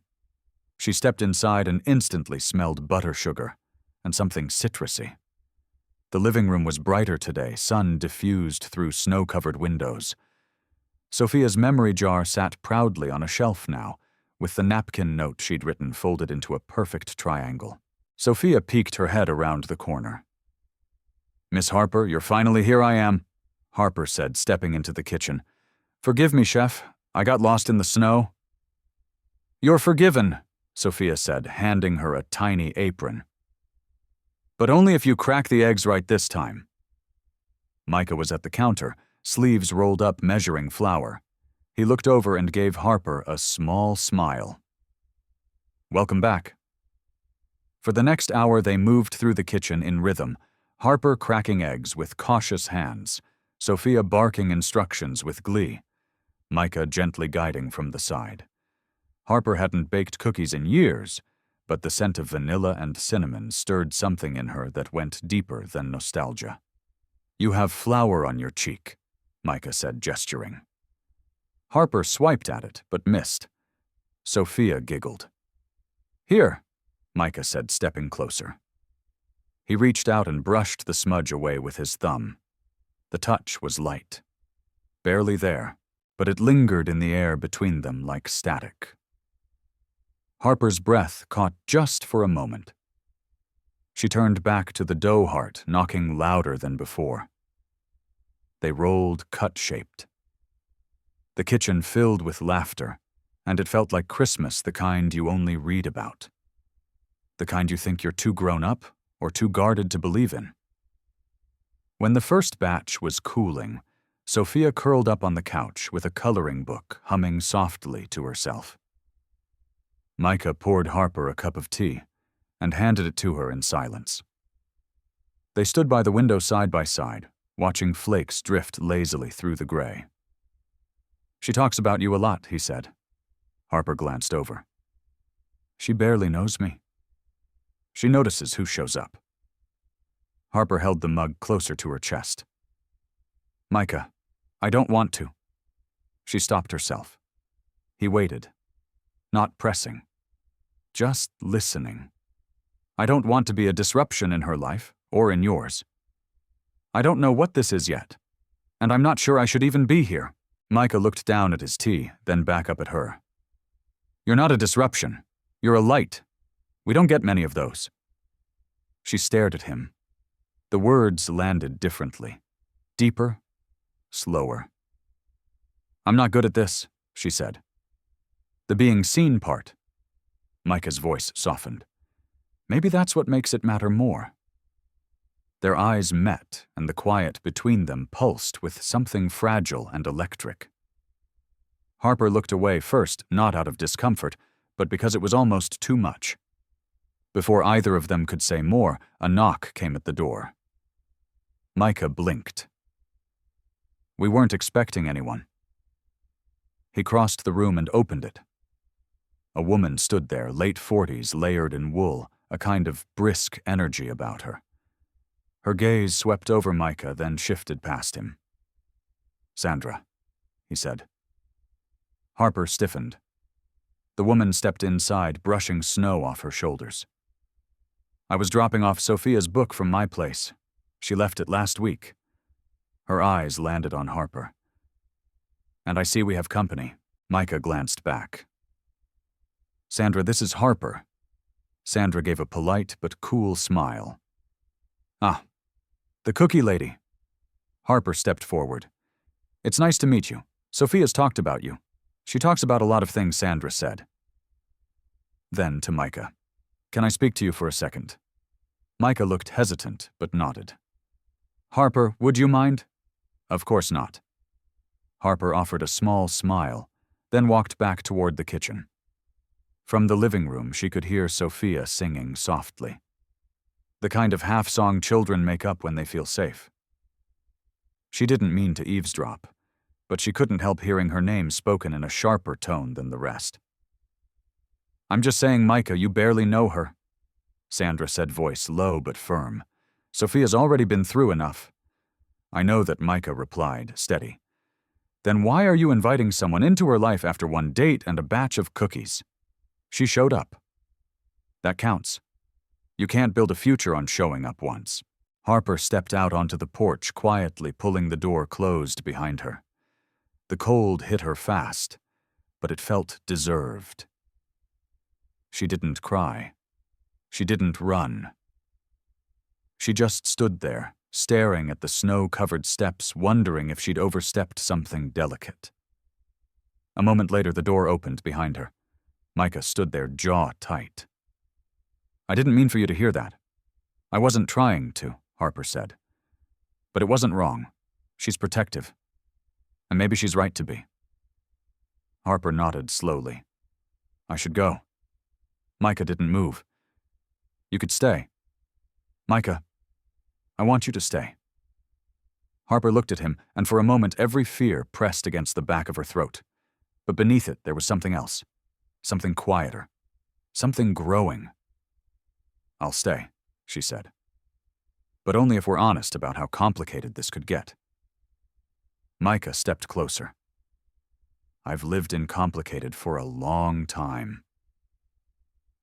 She stepped inside and instantly smelled butter sugar and something citrusy. The living room was brighter today, sun diffused through snow-covered windows. Sophia's memory jar sat proudly on a shelf now, with the napkin note she'd written folded into a perfect triangle. Sophia peeked her head around the corner. Miss Harper, you're finally here. I am, Harper said, stepping into the kitchen. Forgive me, Chef. I got lost in the snow. You're forgiven, Sophia said, handing her a tiny apron. But only if you crack the eggs right this time. Micah was at the counter, sleeves rolled up measuring flour. He looked over and gave Harper a small smile. Welcome back. For the next hour they moved through the kitchen in rhythm, Harper cracking eggs with cautious hands, Sophia barking instructions with glee, Micah gently guiding from the side. Harper hadn't baked cookies in years, but the scent of vanilla and cinnamon stirred something in her that went deeper than nostalgia. You have flour on your cheek, Micah said, gesturing. Harper swiped at it, but missed. Sophia giggled. Here, Micah said, stepping closer. He reached out and brushed the smudge away with his thumb. The touch was light. Barely there, but it lingered in the air between them like static. Harper's breath caught just for a moment. She turned back to the dough heart, knocking louder than before. They rolled cut-shaped. The kitchen filled with laughter, and it felt like Christmas, the kind you only read about. The kind you think you're too grown up or too guarded to believe in. When the first batch was cooling, Sophia curled up on the couch with a coloring book, humming softly to herself. Micah poured Harper a cup of tea and handed it to her in silence. They stood by the window side by side, watching flakes drift lazily through the gray. She talks about you a lot, he said. Harper glanced over. She barely knows me. She notices who shows up. Harper held the mug closer to her chest. Micah, I don't want to. She stopped herself. He waited. Not pressing. Just listening. I don't want to be a disruption in her life, or in yours. I don't know what this is yet, and I'm not sure I should even be here. Micah looked down at his tea, then back up at her. You're not a disruption. You're a light. We don't get many of those. She stared at him. The words landed differently. Deeper, slower. I'm not good at this, she said. The being seen part. Micah's voice softened. Maybe that's what makes it matter more. Their eyes met, and the quiet between them pulsed with something fragile and electric. Harper looked away first, not out of discomfort, but because it was almost too much. Before either of them could say more, a knock came at the door. Micah blinked. We weren't expecting anyone. He crossed the room and opened it. A woman stood there, late 40s, layered in wool, a kind of brisk energy about her. Her gaze swept over Micah, then shifted past him. Sandra, he said. Harper stiffened. The woman stepped inside, brushing snow off her shoulders. I was dropping off Sophia's book from my place. She left it last week. Her eyes landed on Harper. And I see we have company. Micah glanced back. Sandra, this is Harper. Sandra gave a polite but cool smile. Ah, the cookie lady. Harper stepped forward. It's nice to meet you. Sophia's talked about you. She talks about a lot of things, Sandra said. Then to Micah. Can I speak to you for a second? Micah looked hesitant, but nodded. Harper, would you mind? Of course not. Harper offered a small smile, then walked back toward the kitchen. From the living room, she could hear Sophia singing softly. The kind of half-song children make up when they feel safe. She didn't mean to eavesdrop, but she couldn't help hearing her name spoken in a sharper tone than the rest. I'm just saying, Micah, you barely know her, Sandra said, voice low but firm. Sophia's already been through enough. I know that, Micah replied, steady. Then why are you inviting someone into her life after one date and a batch of cookies? She showed up. That counts. You can't build a future on showing up once. Harper stepped out onto the porch, quietly pulling the door closed behind her. The cold hit her fast, but it felt deserved. She didn't cry. She didn't run. She just stood there, staring at the snow-covered steps, wondering if she'd overstepped something delicate. A moment later, the door opened behind her. Micah stood there, jaw tight. I didn't mean for you to hear that. I wasn't trying to, Harper said. But it wasn't wrong. She's protective. And maybe she's right to be. Harper nodded slowly. I should go. Micah didn't move. You could stay. Micah, I want you to stay. Harper looked at him, and for a moment every fear pressed against the back of her throat. But beneath it there was something else. Something quieter. Something growing. I'll stay, she said. But only if we're honest about how complicated this could get. Micah stepped closer. I've lived in complicated for a long time.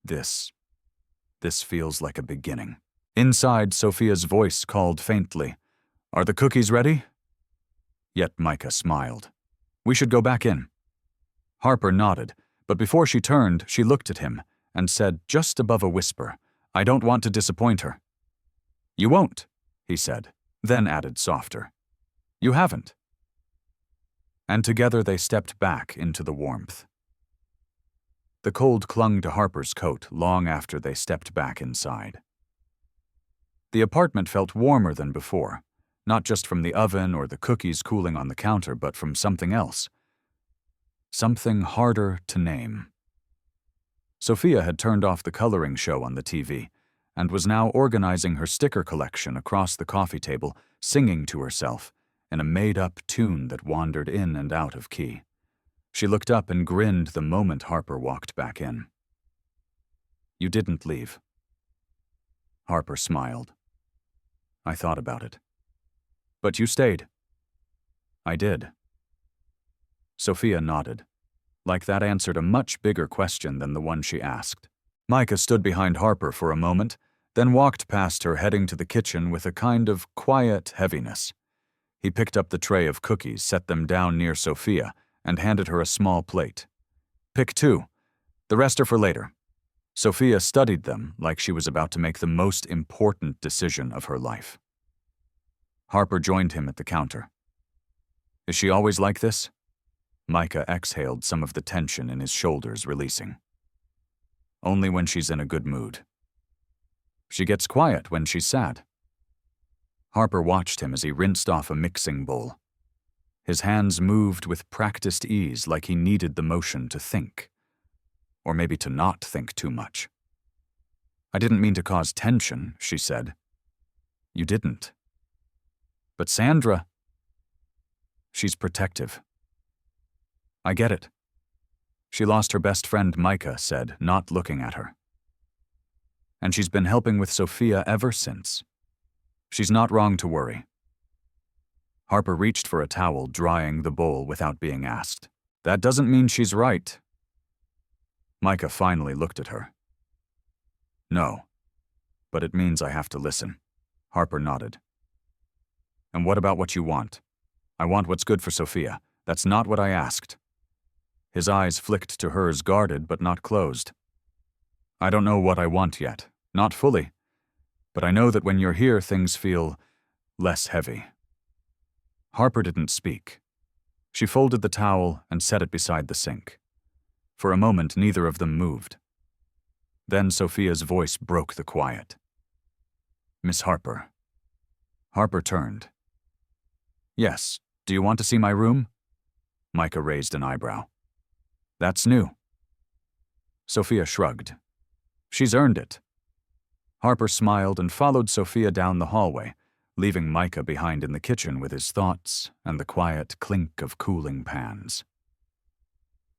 This feels like a beginning. Inside, Sophia's voice called faintly, Are the cookies ready? Yet Micah smiled. We should go back in. Harper nodded, but before she turned, she looked at him and said, just above a whisper, I don't want to disappoint her. You won't, he said, then added softer. You haven't. And together they stepped back into the warmth. The cold clung to Harper's coat long after they stepped back inside. The apartment felt warmer than before, not just from the oven or the cookies cooling on the counter, but from something else. Something harder to name. Sophia had turned off the coloring show on the TV and was now organizing her sticker collection across the coffee table, singing to herself in a made-up tune that wandered in and out of key. She looked up and grinned the moment Harper walked back in. You didn't leave. Harper smiled. I thought about it. But you stayed. I did. Sophia nodded, like that answered a much bigger question than the one she asked. Micah stood behind Harper for a moment, then walked past her, heading to the kitchen with a kind of quiet heaviness. He picked up the tray of cookies, set them down near Sophia, and handed her a small plate. Pick 2. The rest are for later. Sophia studied them like she was about to make the most important decision of her life. Harper joined him at the counter. Is she always like this? Micah exhaled, some of the tension in his shoulders releasing. Only when she's in a good mood. She gets quiet when she's sad. Harper watched him as he rinsed off a mixing bowl. His hands moved with practiced ease, like he needed the motion to think. Or maybe to not think too much. "I didn't mean to cause tension," she said. "You didn't." "But Sandra..." "She's protective." "I get it." "She lost her best friend, Micah," said, not looking at her. "And she's been helping with Sophia ever since. She's not wrong to worry." Harper reached for a towel, drying the bowl without being asked. "That doesn't mean she's right." Micah finally looked at her. "No, but it means I have to listen." Harper nodded. "And what about what you want?" "I want what's good for Sophia. That's not what I asked." His eyes flicked to hers, guarded but not closed. "I don't know what I want yet. Not fully. But I know that when you're here, things feel less heavy." Harper didn't speak. She folded the towel and set it beside the sink. For a moment, neither of them moved. Then Sophia's voice broke the quiet. "Miss Harper." Harper turned. "Yes, do you want to see my room?" Micah raised an eyebrow. "That's new." Sophia shrugged. "She's earned it." Harper smiled and followed Sophia down the hallway, leaving Micah behind in the kitchen with his thoughts and the quiet clink of cooling pans.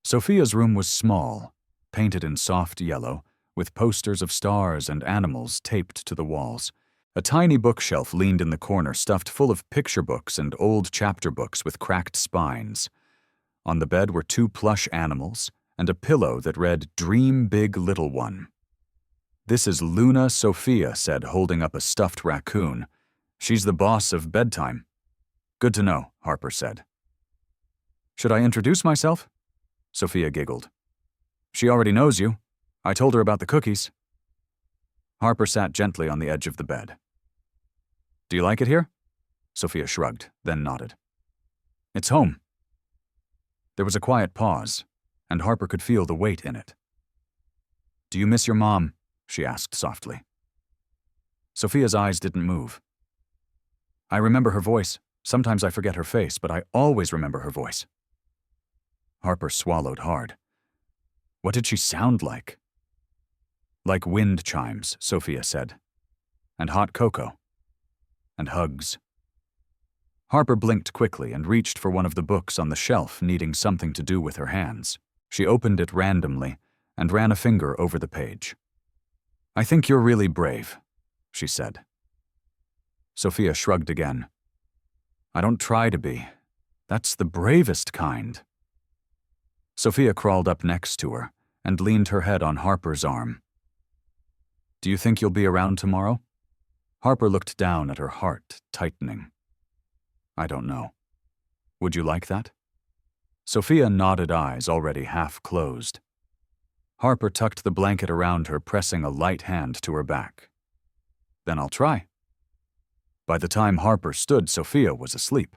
Sophia's room was small, painted in soft yellow, with posters of stars and animals taped to the walls. A tiny bookshelf leaned in the corner, stuffed full of picture books and old chapter books with cracked spines. On the bed were 2 plush animals and a pillow that read, "Dream Big, Little One." "This is Luna Sophia," said, holding up a stuffed raccoon. "She's the boss of bedtime." "Good to know," Harper said. "Should I introduce myself?" Sophia giggled. "She already knows you. I told her about the cookies." Harper sat gently on the edge of the bed. "Do you like it here?" Sophia shrugged, then nodded. "It's home." There was a quiet pause, and Harper could feel the weight in it. "Do you miss your mom?" she asked softly. Sophia's eyes didn't move. "I remember her voice. Sometimes I forget her face, but I always remember her voice." Harper swallowed hard. What did she sound like? "Like wind chimes," Sophia said. "And hot cocoa. And hugs." Harper blinked quickly and reached for one of the books on the shelf, needing something to do with her hands. She opened it randomly and ran a finger over the page. "I think you're really brave," she said. Sophia shrugged again. "I don't try to be. That's the bravest kind." Sophia crawled up next to her and leaned her head on Harper's arm. "Do you think you'll be around tomorrow?" Harper looked down at her heart, tightening. "I don't know. Would you like that?" Sophia nodded, eyes already half closed. Harper tucked the blanket around her, pressing a light hand to her back. "Then I'll try." By the time Harper stood, Sophia was asleep.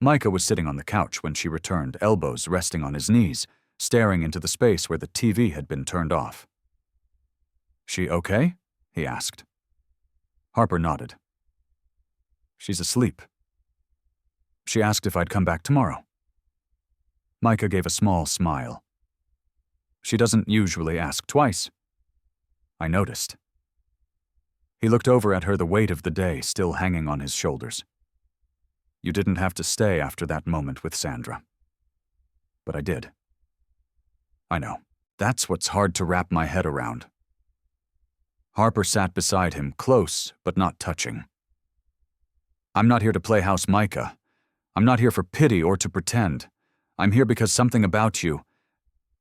Micah was sitting on the couch when she returned, elbows resting on his knees, staring into the space where the TV had been turned off. "She okay?" he asked. Harper nodded. "She's asleep." She asked if I'd come back tomorrow. Micah gave a small smile. "She doesn't usually ask twice." I noticed. He looked over at her, the weight of the day still hanging on his shoulders. "You didn't have to stay after that moment with Sandra." "But I did." "I know. That's what's hard to wrap my head around." Harper sat beside him, close but not touching. "I'm not here to play house Micah. I'm not here for pity or to pretend. I'm here because something about you,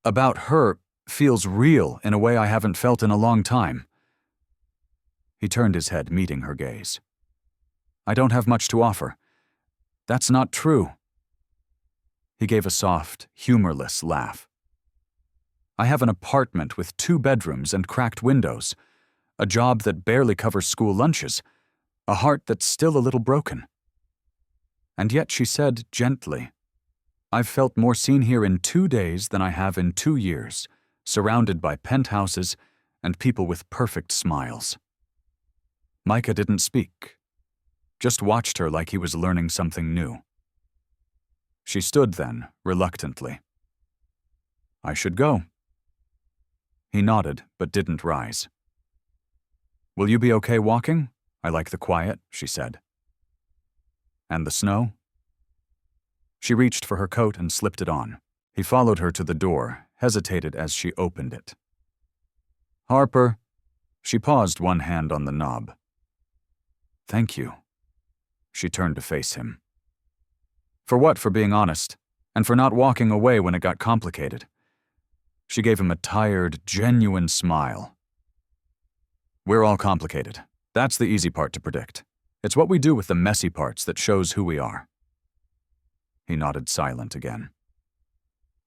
about her, feels real in a way I haven't felt in a long time." He turned his head, meeting her gaze. "I don't have much to offer." "That's not true." He gave a soft, humorless laugh. "I have an apartment with 2 bedrooms and cracked windows, a job that barely covers school lunches, a heart that's still a little broken." And yet she said gently, "I've felt more seen here in 2 days than I have in 2 years, surrounded by penthouses and people with perfect smiles. Micah didn't speak, just watched her like he was learning something new. She stood then, reluctantly. "I should go." He nodded, but didn't rise. "Will you be okay walking? I like the quiet," she said. "And the snow?" She reached for her coat and slipped it on. He followed her to the door, hesitated as she opened it. "Harper." She paused, one hand on the knob. "Thank you." She turned to face him. "For what? For being honest, and for not walking away when it got complicated." She gave him a tired, genuine smile. "We're all complicated. That's the easy part to predict. It's what we do with the messy parts that shows who we are." He nodded, silent again.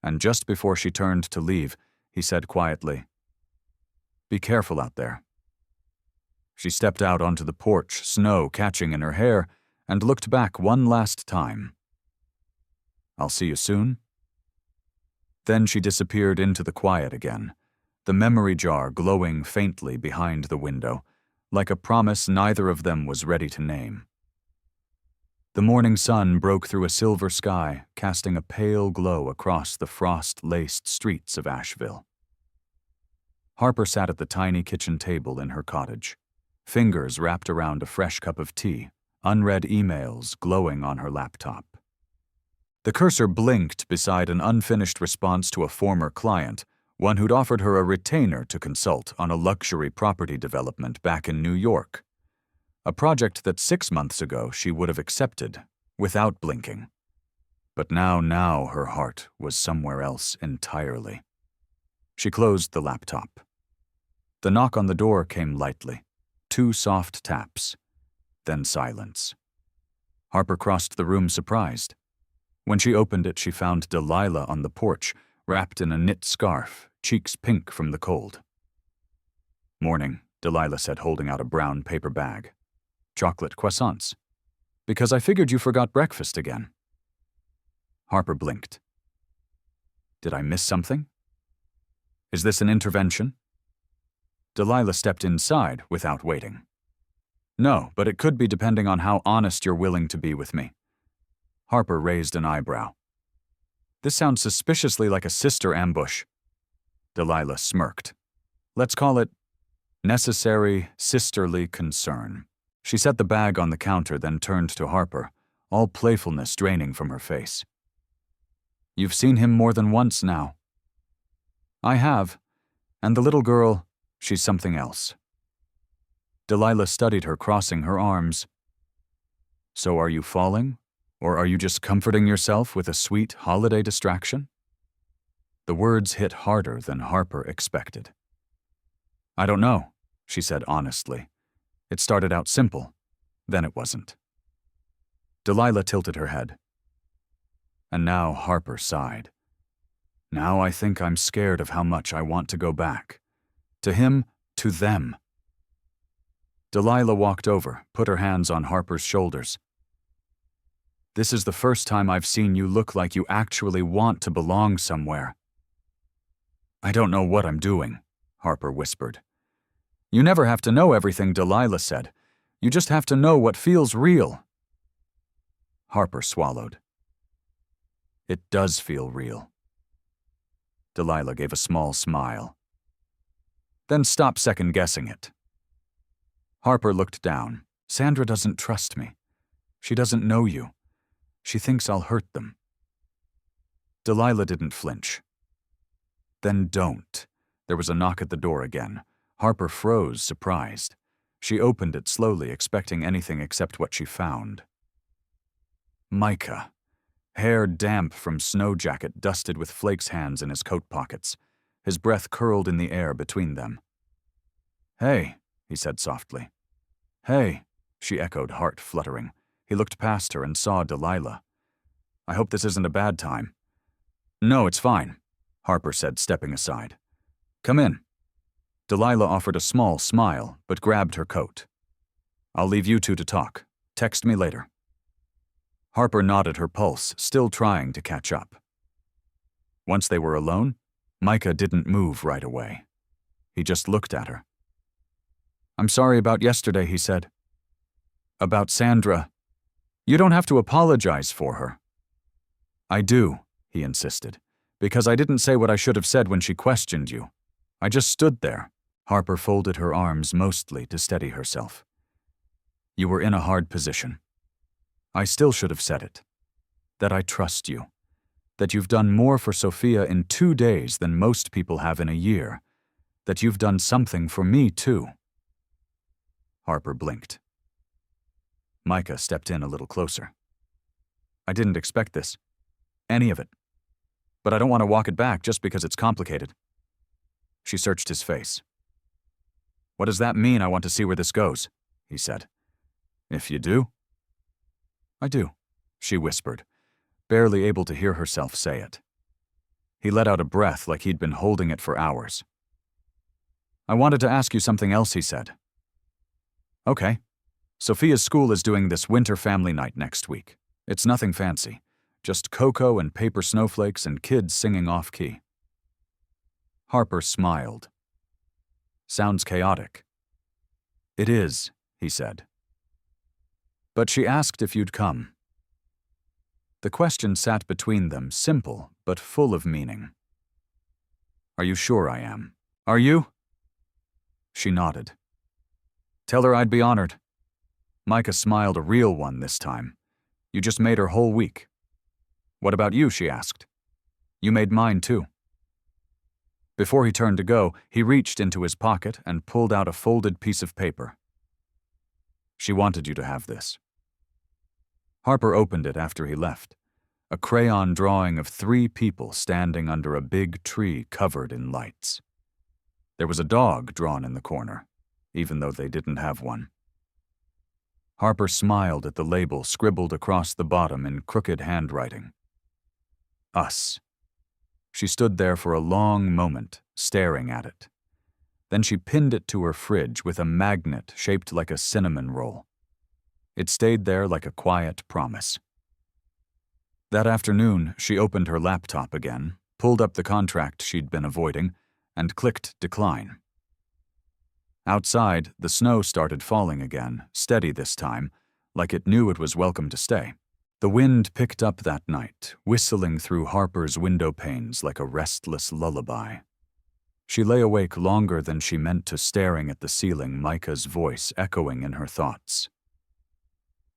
And just before she turned to leave, he said quietly, "Be careful out there." She stepped out onto the porch, snow catching in her hair, and looked back one last time. "I'll see you soon." Then she disappeared into the quiet again, the memory jar glowing faintly behind the window, like a promise neither of them was ready to name. The morning sun broke through a silver sky, casting a pale glow across the frost-laced streets of Asheville. Harper sat at the tiny kitchen table in her cottage, fingers wrapped around a fresh cup of tea, unread emails glowing on her laptop. The cursor blinked beside an unfinished response to a former client, one who'd offered her a retainer to consult on a luxury property development back in New York. A project that 6 months ago she would have accepted, without blinking. But now her heart was somewhere else entirely. She closed the laptop. The knock on the door came lightly, 2 soft taps, then silence. Harper crossed the room surprised. When she opened it, she found Delilah on the porch, wrapped in a knit scarf, cheeks pink from the cold. "Morning," Delilah said, holding out a brown paper bag. "Chocolate croissants. Because I figured you forgot breakfast again." Harper blinked. "Did I miss something? Is this an intervention?" Delilah stepped inside without waiting. "No, but it could be depending on how honest you're willing to be with me." Harper raised an eyebrow. "This sounds suspiciously like a sister ambush." Delilah smirked. "Let's call it necessary sisterly concern." She set the bag on the counter, then turned to Harper, all playfulness draining from her face. "You've seen him more than once now." "I have. And the little girl, she's something else." Delilah studied her, crossing her arms. "So are you falling? Or are you just comforting yourself with a sweet holiday distraction?" The words hit harder than Harper expected. "I don't know," she said honestly. "It started out simple, then it wasn't." Delilah tilted her head. And now Harper sighed. "Now I think I'm scared of how much I want to go back. To him, to them." Delilah walked over, put her hands on Harper's shoulders. "This is the first time I've seen you look like you actually want to belong somewhere." "I don't know what I'm doing," Harper whispered. "You never have to know everything," Delilah said. "You just have to know what feels real." Harper swallowed. "It does feel real." Delilah gave a small smile. "Then stop second-guessing it." Harper looked down. "Sandra doesn't trust me. She doesn't know you. She thinks I'll hurt them." Delilah didn't flinch. "Then don't." There was a knock at the door again. Harper froze, surprised. She opened it slowly, expecting anything except what she found. Micah. Hair damp from snow jacket, dusted with flakes, hands in his coat pockets. His breath curled in the air between them. "Hey," he said softly. "Hey," she echoed, heart fluttering. He looked past her and saw Delilah. "I hope this isn't a bad time." "No, it's fine," Harper said, stepping aside. "Come in." Delilah offered a small smile, but grabbed her coat. "I'll leave you two to talk. Text me later." Harper nodded, her pulse still trying to catch up. Once they were alone, Micah didn't move right away. He just looked at her. "I'm sorry about yesterday," he said. "About Sandra. You don't have to apologize for her." "I do," he insisted, "because I didn't say what I should have said when she questioned you. I just stood there." Harper folded her arms mostly to steady herself. "You were in a hard position. I still should have said it. That I trust you. That you've done more for Sophia in 2 days than most people have in a year. That you've done something for me, too." Harper blinked. Micah stepped in a little closer. "I didn't expect this. Any of it. But I don't want to walk it back just because it's complicated." She searched his face. "What does that mean, I want to see where this goes?" he said. "If you do?" "I do," she whispered, barely able to hear herself say it. He let out a breath like he'd been holding it for hours. "I wanted to ask you something else," he said. "Okay. Sophia's school is doing this winter family night next week. It's nothing fancy. Just cocoa and paper snowflakes and kids singing off-key." Harper smiled. "Sounds chaotic." "It is," he said. "But she asked if you'd come." The question sat between them, simple but full of meaning. "Are you sure I am? Are you?" She nodded. "Tell her I'd be honored." Micah smiled, a real one this time. "You just made her whole week." "What about you?" she asked. "You made mine too." Before he turned to go, he reached into his pocket and pulled out a folded piece of paper. "She wanted you to have this." Harper opened it after he left. A crayon drawing of 3 people standing under a big tree covered in lights. There was a dog drawn in the corner, even though they didn't have one. Harper smiled at the label scribbled across the bottom in crooked handwriting. Us. She stood there for a long moment, staring at it. Then she pinned it to her fridge with a magnet shaped like a cinnamon roll. It stayed there like a quiet promise. That afternoon, she opened her laptop again, pulled up the contract she'd been avoiding, and clicked decline. Outside, the snow started falling again, steady this time, like it knew it was welcome to stay. The wind picked up that night, whistling through Harper's window panes like a restless lullaby. She lay awake longer than she meant to, staring at the ceiling, Micah's voice echoing in her thoughts.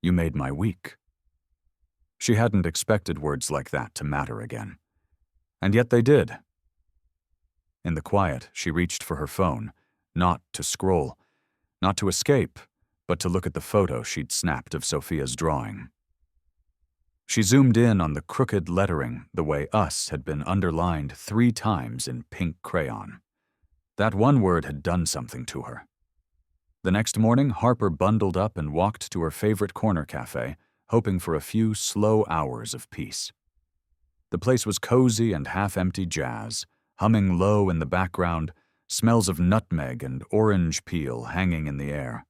"You made my week." She hadn't expected words like that to matter again. And yet they did. In the quiet, she reached for her phone, not to scroll, not to escape, but to look at the photo she'd snapped of Sophia's drawing. She zoomed in on the crooked lettering, the way "us" had been underlined 3 times in pink crayon. That one word had done something to her. The next morning, Harper bundled up and walked to her favorite corner cafe, hoping for a few slow hours of peace. The place was cozy and half-empty jazz, humming low in the background, smells of nutmeg and orange peel hanging in the air.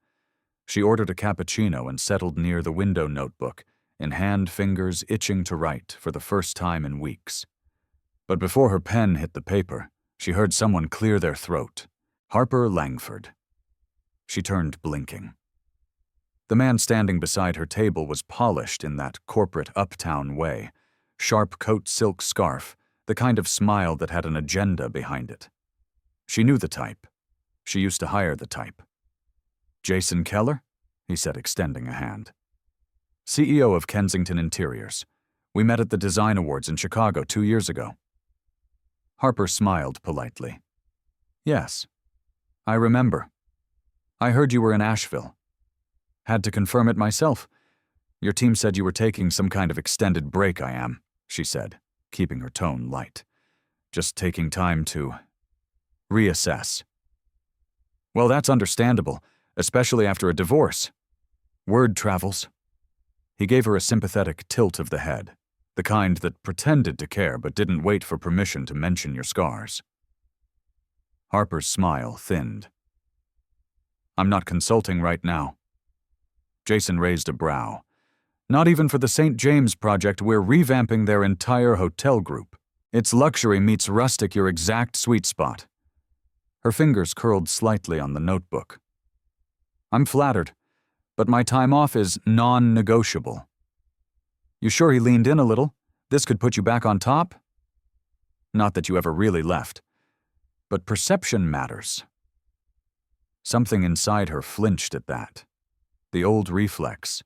She ordered a cappuccino and settled near the window notebook, in hand fingers itching to write for the first time in weeks. But before her pen hit the paper, she heard someone clear their throat. Harper Langford. She turned, blinking. The man standing beside her table was polished in that corporate uptown way, sharp coat silk scarf, the kind of smile that had an agenda behind it. She knew the type. She used to hire the type. "Jason Keller?" he said, extending a hand. "CEO of Kensington Interiors. We met at the Design Awards in Chicago 2 years ago." Harper smiled politely. "Yes, I remember. I heard you were in Asheville. Had to confirm it myself. Your team said you were taking some kind of extended break." "I am," she said, keeping her tone light. "Just taking time to reassess." "Well, that's understandable, especially after a divorce. Word travels." He gave her a sympathetic tilt of the head, the kind that pretended to care but didn't wait for permission to mention your scars. Harper's smile thinned. "I'm not consulting right now." Jason raised a brow. "Not even for the St. James project. We're revamping their entire hotel group. It's luxury meets rustic, your exact sweet spot." Her fingers curled slightly on the notebook. I'm flattered, but my time off is non-negotiable. You sure he leaned in a little? This could put you back on top? Not that you ever really left, but perception matters. Something inside her flinched at that. The old reflex.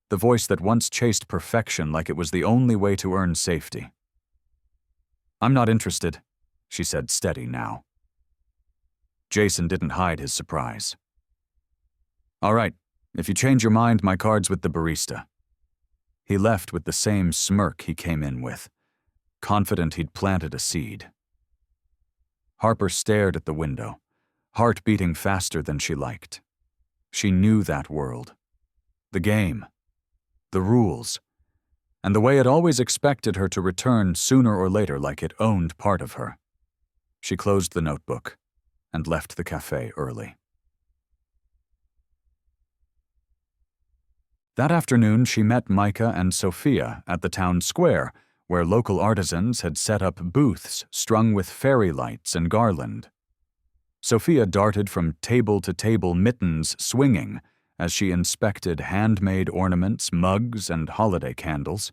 The voice that once chased perfection like it was the only way to earn safety. I'm not interested, she said, steady now. Jason didn't hide his surprise. All right, if you change your mind, my card's with the barista. He left with the same smirk he came in with, confident he'd planted a seed. Harper stared at the window, heart beating faster than she liked. She knew that world. The game. The rules. And the way it always expected her to return sooner or later like it owned part of her. She closed the notebook and left the cafe early. That afternoon, she met Micah and Sophia at the town square, where local artisans had set up booths strung with fairy lights and garland. Sophia darted from table to table, mittens swinging, as she inspected handmade ornaments, mugs, and holiday candles.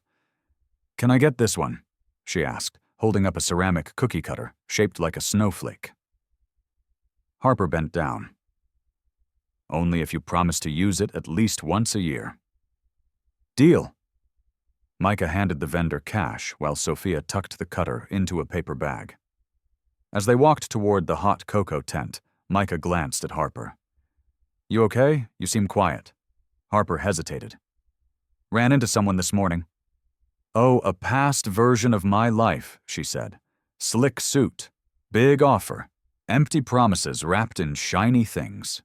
"Can I get this one?" she asked, holding up a ceramic cookie cutter shaped like a snowflake. Harper bent down. "Only if you promise to use it at least once a year." "Deal." Micah handed the vendor cash while Sophia tucked the cutter into a paper bag. As they walked toward the hot cocoa tent, Micah glanced at Harper. "You okay? You seem quiet." Harper hesitated. "Ran into someone this morning." "Oh, a past version of my life," she said. "Slick suit. Big offer. Empty promises wrapped in shiny things."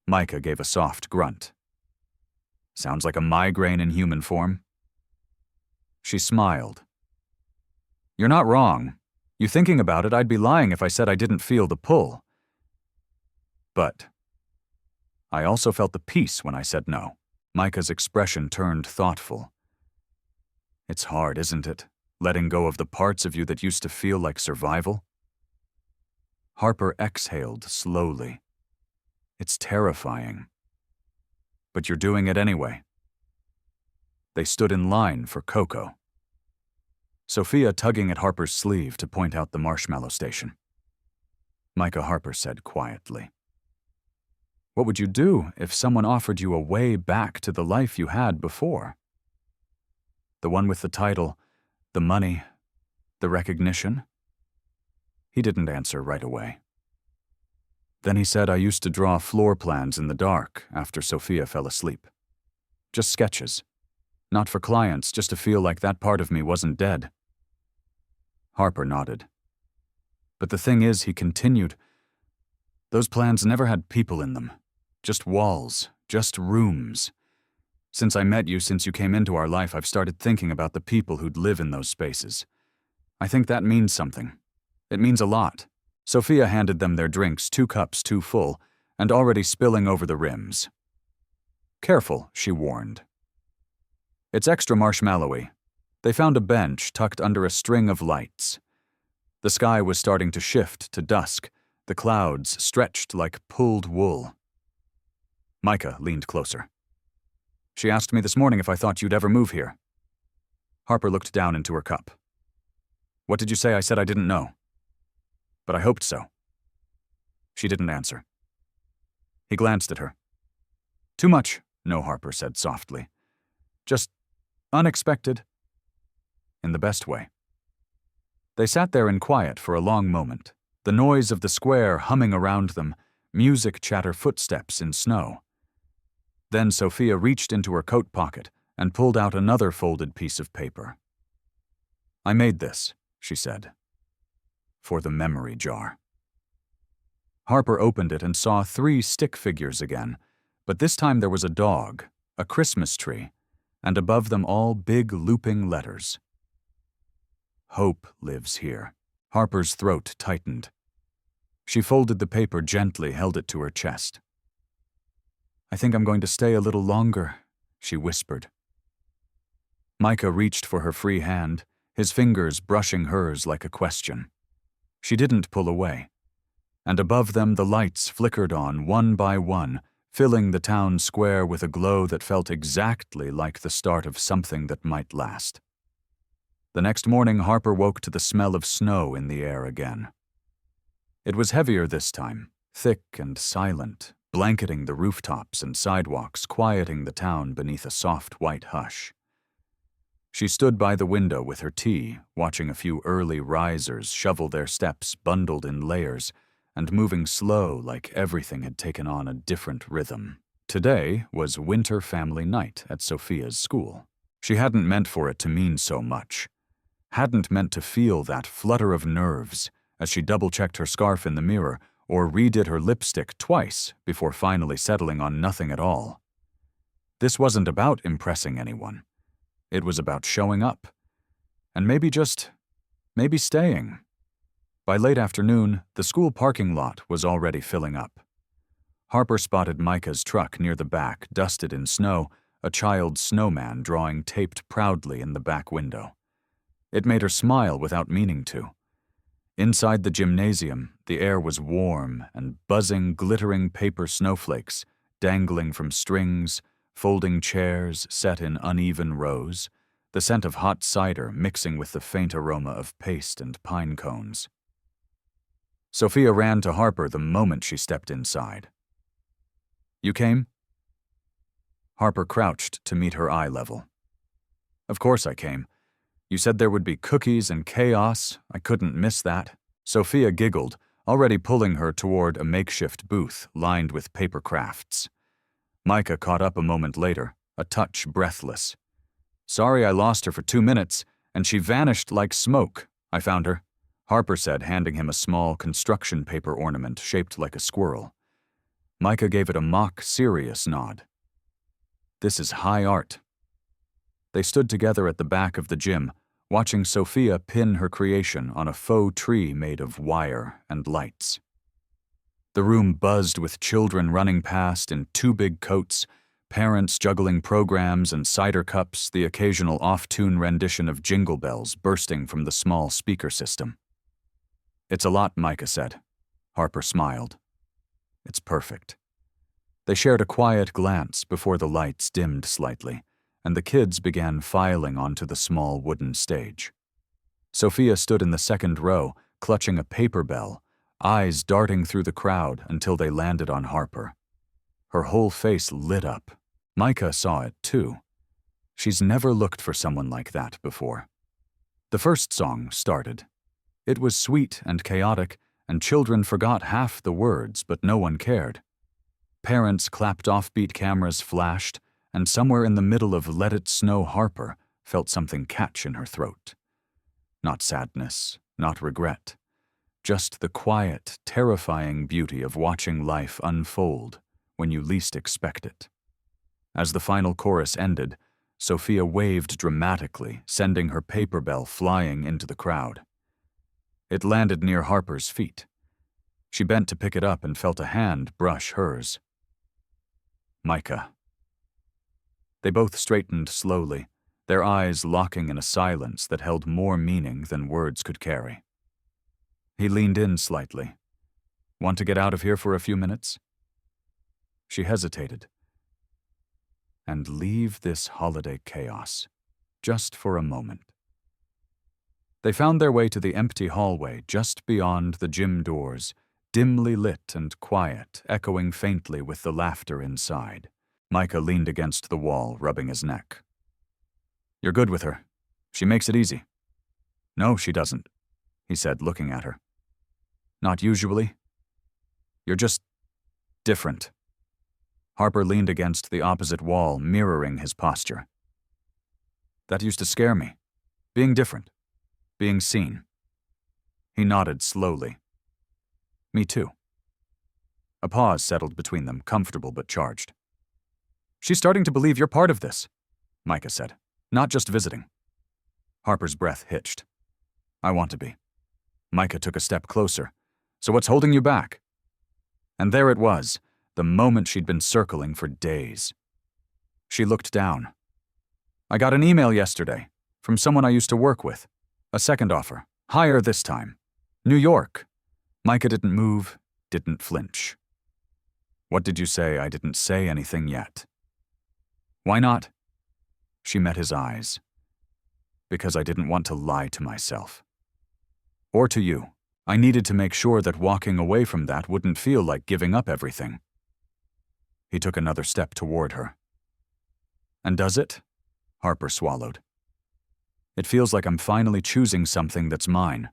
Micah gave a soft grunt. "Sounds like a migraine in human form." She smiled. "You're not wrong. You thinking about it, I'd be lying if I said I didn't feel the pull. But I also felt the peace when I said no." Micah's expression turned thoughtful. "It's hard, isn't it, letting go of the parts of you that used to feel like survival?" Harper exhaled slowly. "It's terrifying. But you're doing it anyway." They stood in line for cocoa. Sophia tugging at Harper's sleeve to point out the marshmallow station. Micah Harper said quietly, "What would you do if someone offered you a way back to the life you had before? The one with the title, the money, the recognition?" He didn't answer right away. Then he said, "I used to draw floor plans in the dark after Sophia fell asleep. Just sketches. Not for clients, just to feel like that part of me wasn't dead." Harper nodded. "But the thing is," he continued, "those plans never had people in them. Just walls, just rooms. Since I met you, since you came into our life, I've started thinking about the people who'd live in those spaces. I think that means something. It means a lot." Sophia handed them their drinks, 2 cups too full, and already spilling over the rims. "Careful," she warned. "It's extra marshmallowy." They found a bench tucked under a string of lights. The sky was starting to shift to dusk, the clouds stretched like pulled wool. Micah leaned closer. "She asked me this morning if I thought you'd ever move here." Harper looked down into her cup. "What did you say? I said I didn't know. But I hoped so." She didn't answer. He glanced at her. "Too much," No Harper said softly. "Just unexpected. In the best way." They sat there in quiet for a long moment, the noise of the square humming around them, music chatter, footsteps in snow. Then Sophia reached into her coat pocket and pulled out another folded piece of paper. "I made this," she said, "for the memory jar." Harper opened it and saw 3 stick figures again, but this time there was a dog, a Christmas tree, and above them all big looping letters. "Hope lives here." Harper's throat tightened. She folded the paper gently, held it to her chest. "I think I'm going to stay a little longer," she whispered. Micah reached for her free hand, his fingers brushing hers like a question. She didn't pull away. and above them the lights flickered on one by one, filling the town square with a glow that felt exactly like the start of something that might last. The next morning, Harper woke to the smell of snow in the air again. It was heavier this time, thick and silent, blanketing the rooftops and sidewalks, quieting the town beneath a soft white hush. She stood by the window with her tea, watching a few early risers shovel their steps bundled in layers and moving slow like everything had taken on a different rhythm. Today was winter family night at Sophia's school. She hadn't meant for it to mean so much. Hadn't meant to feel that flutter of nerves as she double-checked her scarf in the mirror or redid her lipstick twice before finally settling on nothing at all. This wasn't about impressing anyone. It was about showing up. And maybe staying. By late afternoon, the school parking lot was already filling up. Harper spotted Micah's truck near the back, dusted in snow, a child's snowman drawing taped proudly in the back window. It made her smile without meaning to. Inside the gymnasium, the air was warm and buzzing, glittering paper snowflakes, dangling from strings, folding chairs set in uneven rows, the scent of hot cider mixing with the faint aroma of paste and pine cones. Sophia ran to Harper the moment she stepped inside. "You came?" Harper crouched to meet her eye level. "Of course I came. You said there would be cookies and chaos. I couldn't miss that." Sophia giggled, already pulling her toward a makeshift booth lined with paper crafts. Micah caught up a moment later, a touch breathless. "Sorry I lost her for 2 minutes, and she vanished like smoke. I found her," Harper said, handing him a small construction paper ornament shaped like a squirrel. Micah gave it a mock, serious nod. "This is high art." They stood together at the back of the gym, watching Sophia pin her creation on a faux tree made of wire and lights. The room buzzed with children running past in 2 big coats, parents juggling programs and cider cups, the occasional off-tune rendition of Jingle Bells bursting from the small speaker system. "It's a lot," Micah said. Harper smiled. "It's perfect." They shared a quiet glance before the lights dimmed slightly, and the kids began filing onto the small wooden stage. Sophia stood in the second row, clutching a paper bell, eyes darting through the crowd until they landed on Harper. Her whole face lit up. Micah saw it too. She's never looked for someone like that before. The first song started. It was sweet and chaotic, and children forgot half the words, but no one cared. Parents clapped, offbeat cameras flashed, and somewhere in the middle of Let It Snow, Harper felt something catch in her throat. Not sadness, not regret. Just the quiet, terrifying beauty of watching life unfold when you least expect it. As the final chorus ended, Sophia waved dramatically, sending her paper bell flying into the crowd. It landed near Harper's feet. She bent to pick it up and felt a hand brush hers. "Micah." They both straightened slowly, their eyes locking in a silence that held more meaning than words could carry. He leaned in slightly. "Want to get out of here for a few minutes?" She hesitated. "And leave this holiday chaos, just for a moment." They found their way to the empty hallway just beyond the gym doors, dimly lit and quiet, echoing faintly with the laughter inside. Micah leaned against the wall, rubbing his neck. "You're good with her. She makes it easy." "No, she doesn't," he said, looking at her. "Not usually. You're just different." Harper leaned against the opposite wall, mirroring his posture. "That used to scare me. Being different. Being seen." He nodded slowly. "Me too." A pause settled between them, comfortable but charged. "She's starting to believe you're part of this," Micah said. "Not just visiting." Harper's breath hitched. "I want to be." Micah took a step closer. "So what's holding you back?" And there it was, the moment she'd been circling for days. She looked down. "I got an email yesterday from someone I used to work with. A second offer. Higher this time. New York." Micah didn't move, didn't flinch. "What did you say? I didn't say anything yet." "Why not?" She met his eyes. "Because I didn't want to lie to myself. Or to you. I needed to make sure that walking away from that wouldn't feel like giving up everything." He took another step toward her. "And does it?" Harper swallowed. "It feels like I'm finally choosing something that's mine."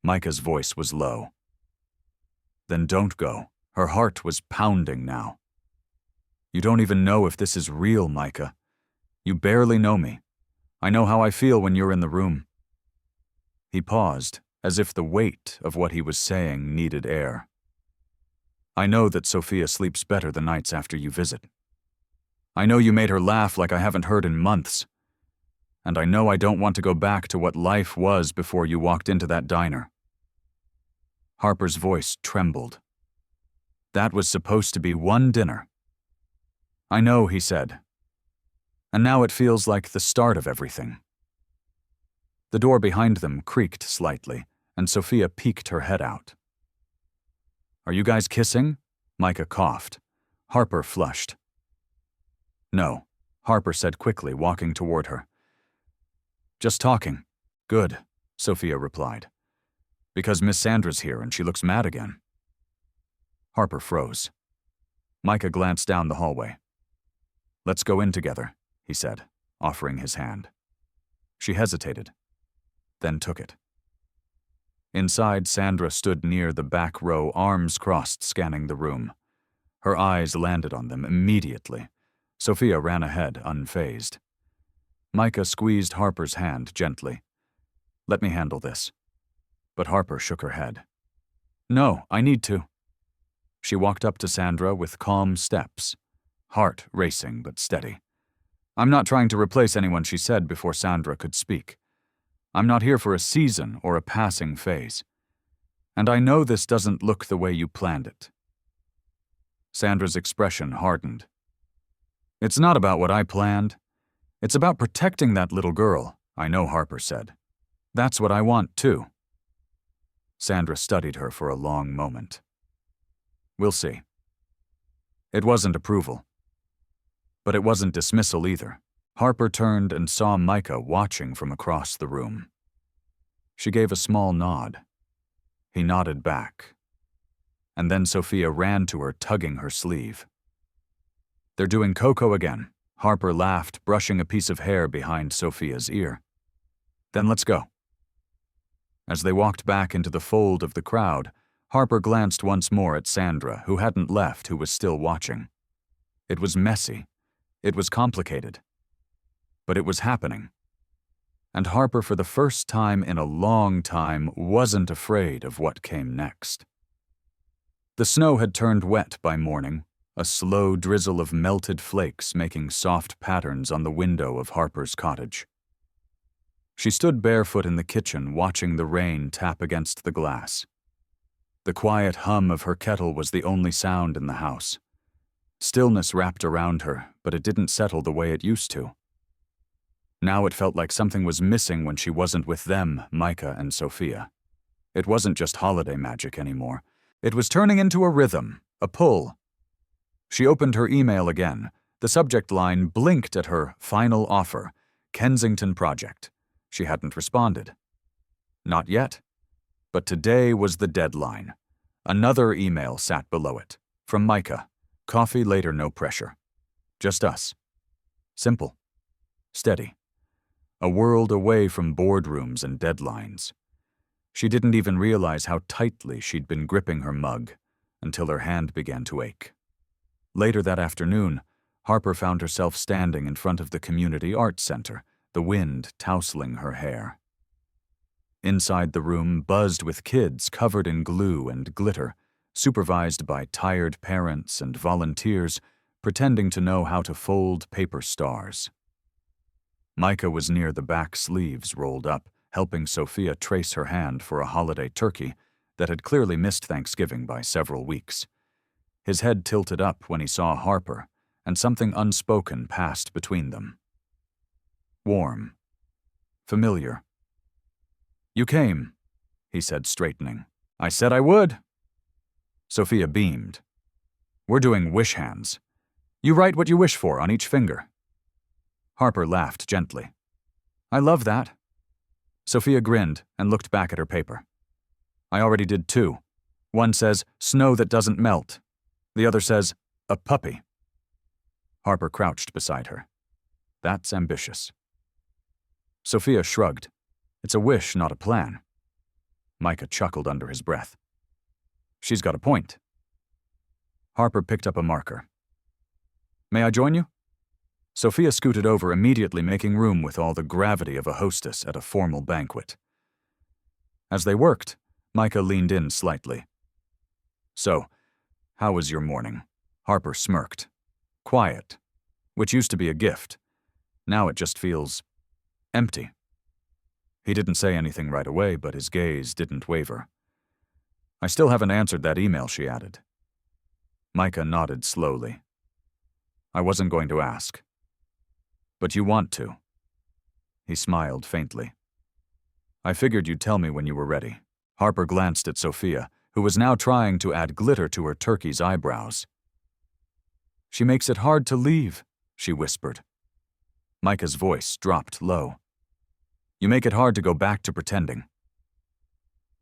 Micah's voice was low. "Then don't go." Her heart was pounding now. "You don't even know if this is real, Micah. You barely know me. I know how I feel when you're in the room." He paused, as if the weight of what he was saying needed air. "I know that Sophia sleeps better the nights after you visit. I know you made her laugh like I haven't heard in months. And I know I don't want to go back to what life was before you walked into that diner." Harper's voice trembled. "That was supposed to be one dinner." "I know," he said. "And now it feels like the start of everything." The door behind them creaked slightly, and Sophia peeked her head out. "Are you guys kissing?" Micah coughed. Harper flushed. "No," Harper said quickly, walking toward her. "Just talking." "Good," Sophia replied. "Because Miss Sandra's here and she looks mad again." Harper froze. Micah glanced down the hallway. "Let's go in together," he said, offering his hand. She hesitated, then took it. Inside, Sandra stood near the back row, arms crossed, scanning the room. Her eyes landed on them immediately. Sophia ran ahead, unfazed. Micah squeezed Harper's hand gently. "Let me handle this." But Harper shook her head. "No, I need to." She walked up to Sandra with calm steps, heart racing but steady. "I'm not trying to replace anyone," she said before Sandra could speak. "I'm not here for a season or a passing phase. And I know this doesn't look the way you planned it." Sandra's expression hardened. "It's not about what I planned. It's about protecting that little girl," I know Harper said. "That's what I want, too." Sandra studied her for a long moment. "We'll see." It wasn't approval. But it wasn't dismissal either. Harper turned and saw Micah watching from across the room. She gave a small nod. He nodded back. And then Sophia ran to her, tugging her sleeve. "They're doing Coco again." Harper laughed, brushing a piece of hair behind Sophia's ear. "Then let's go." As they walked back into the fold of the crowd, Harper glanced once more at Sandra, who hadn't left, who was still watching. It was messy. It was complicated. But it was happening. And Harper, for the first time in a long time, wasn't afraid of what came next. The snow had turned wet by morning, a slow drizzle of melted flakes making soft patterns on the window of Harper's cottage. She stood barefoot in the kitchen, watching the rain tap against the glass. The quiet hum of her kettle was the only sound in the house. Stillness wrapped around her, but it didn't settle the way it used to. Now it felt like something was missing when she wasn't with them, Micah and Sophia. It wasn't just holiday magic anymore. It was turning into a rhythm, a pull. She opened her email again. The subject line blinked at her final offer, Kensington Project. She hadn't responded. Not yet. But today was the deadline. Another email sat below it. From Micah. Coffee later, no pressure. Just us. Simple. Steady. A world away from boardrooms and deadlines. She didn't even realize how tightly she'd been gripping her mug until her hand began to ache. Later that afternoon, Harper found herself standing in front of the community arts center, the wind tousling her hair. Inside the room buzzed with kids covered in glue and glitter, supervised by tired parents and volunteers pretending to know how to fold paper stars. Micah was near the back, sleeves rolled up, helping Sophia trace her hand for a holiday turkey that had clearly missed Thanksgiving by several weeks. His head tilted up when he saw Harper, and something unspoken passed between them. Warm. Familiar. "You came," he said, straightening. "I said I would." Sophia beamed. We're doing wish hands. You write what you wish for on each finger. Harper laughed gently. I love that. Sophia grinned and looked back at her paper. I already did 2. One says, snow that doesn't melt. The other says, a puppy. Harper crouched beside her. That's ambitious. Sophia shrugged. It's a wish, not a plan. Micah chuckled under his breath. She's got a point. Harper picked up a marker. May I join you? Sophia scooted over, immediately making room with all the gravity of a hostess at a formal banquet. As they worked, Micah leaned in slightly. So, how was your morning? Harper smirked. Quiet, which used to be a gift. Now it just feels empty. He didn't say anything right away, but his gaze didn't waver. I still haven't answered that email, she added. Micah nodded slowly. I wasn't going to ask. But you want to. He smiled faintly. I figured you'd tell me when you were ready. Harper glanced at Sophia, who was now trying to add glitter to her turkey's eyebrows. She makes it hard to leave, she whispered. Micah's voice dropped low. You make it hard to go back to pretending.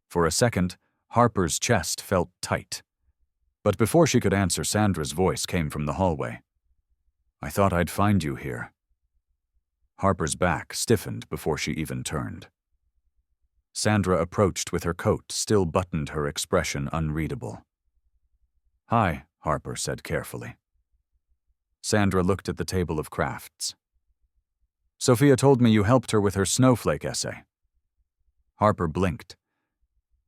For a second, Harper's chest felt tight. But before she could answer, Sandra's voice came from the hallway. I thought I'd find you here. Harper's back stiffened before she even turned. Sandra approached with her coat still buttoned, her expression unreadable. Hi, Harper said carefully. Sandra looked at the table of crafts. Sophia told me you helped her with her snowflake essay. Harper blinked.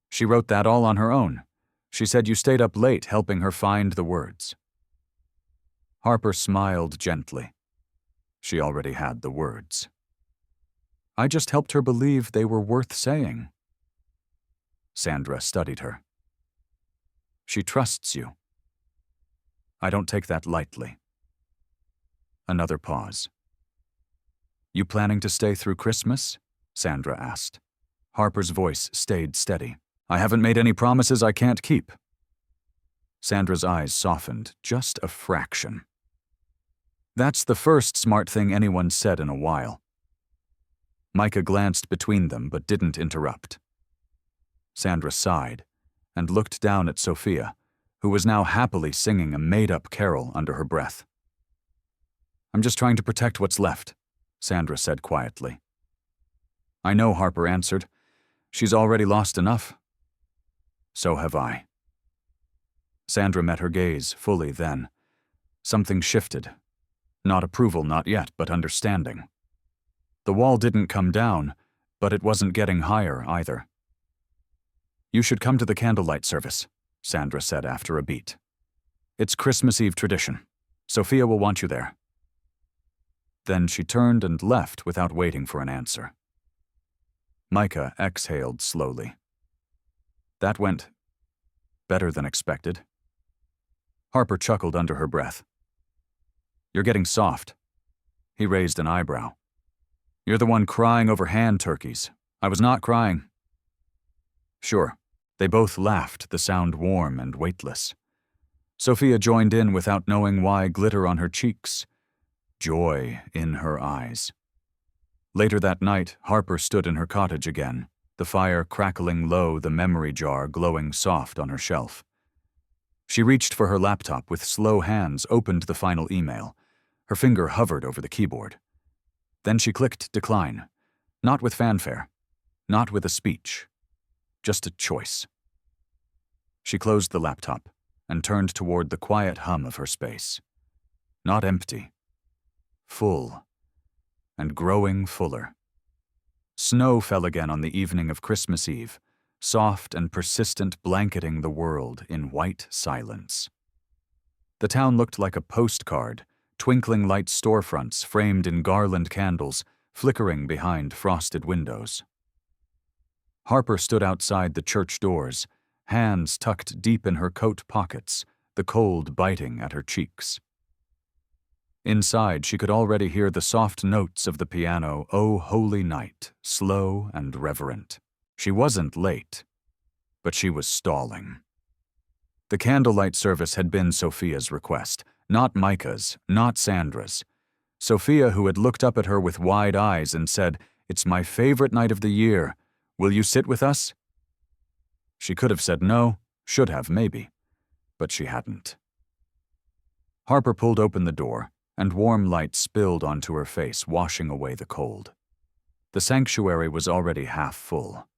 She wrote that all on her own. She said you stayed up late helping her find the words. Harper smiled gently. She already had the words. I just helped her believe they were worth saying. Sandra studied her. She trusts you. I don't take that lightly. Another pause. You planning to stay through Christmas? Sandra asked. Harper's voice stayed steady. I haven't made any promises I can't keep. Sandra's eyes softened just a fraction. That's the first smart thing anyone said in a while. Micah glanced between them but didn't interrupt. Sandra sighed and looked down at Sophia, who was now happily singing a made-up carol under her breath. I'm just trying to protect what's left, Sandra said quietly. I know, Harper answered. She's already lost enough. So have I. Sandra met her gaze fully then. Something shifted. Not approval, not yet, but understanding. The wall didn't come down, but it wasn't getting higher either. You should come to the candlelight service, Sandra said after a beat. It's Christmas Eve tradition. Sophia will want you there. Then she turned and left without waiting for an answer. Micah exhaled slowly. That went better than expected. Harper chuckled under her breath. You're getting soft. He raised an eyebrow. You're the one crying over hand turkeys. I was not crying. Sure. They both laughed, the sound warm and weightless. Sophia joined in without knowing why, glitter on her cheeks, joy in her eyes. Later that night, Harper stood in her cottage again, the fire crackling low, the memory jar glowing soft on her shelf. She reached for her laptop with slow hands, opened the final email. Her finger hovered over the keyboard. Then she clicked decline, not with fanfare, not with a speech, just a choice. She closed the laptop and turned toward the quiet hum of her space. Not empty, full, and growing fuller. Snow fell again on the evening of Christmas Eve, soft and persistent, blanketing the world in white silence. The town looked like a postcard, twinkling light storefronts framed in garland candles, flickering behind frosted windows. Harper stood outside the church doors, hands tucked deep in her coat pockets, the cold biting at her cheeks. Inside, she could already hear the soft notes of the piano, "O Holy Night," slow and reverent. She wasn't late, but she was stalling. The candlelight service had been Sophia's request, not Micah's, not Sandra's. Sophia, who had looked up at her with wide eyes and said, "It's my favorite night of the year. Will you sit with us?" She could have said no, should have maybe, but she hadn't. Harper pulled open the door, and warm light spilled onto her face, washing away the cold. The sanctuary was already half full.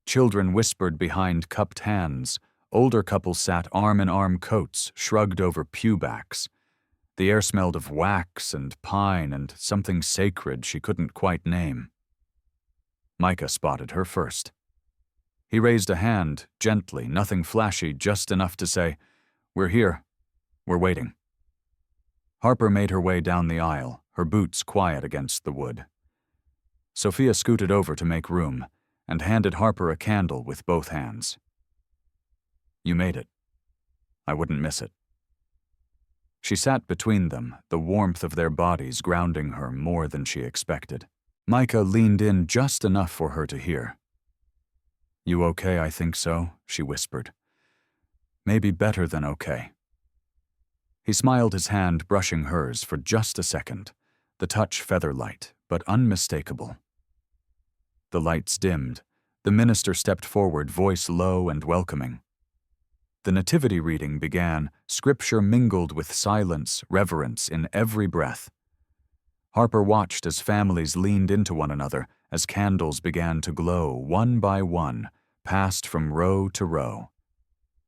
Children whispered behind cupped hands. Older couples sat arm-in-arm, coats shrugged over pew backs. The air smelled of wax and pine and something sacred she couldn't quite name. Micah spotted her first. He raised a hand, gently, nothing flashy, just enough to say, "We're here. We're waiting." Harper made her way down the aisle, her boots quiet against the wood. Sophia scooted over to make room and handed Harper a candle with both hands. "You made it. I wouldn't miss it." She sat between them, the warmth of their bodies grounding her more than she expected. Micah leaned in just enough for her to hear. "You okay? I think so," she whispered. "Maybe better than okay." He smiled, his hand brushing hers for just a second, the touch feather-light, but unmistakable. The lights dimmed. The minister stepped forward, voice low and welcoming. The nativity reading began, scripture mingled with silence, reverence in every breath. Harper watched as families leaned into one another, as candles began to glow one by one, passed from row to row.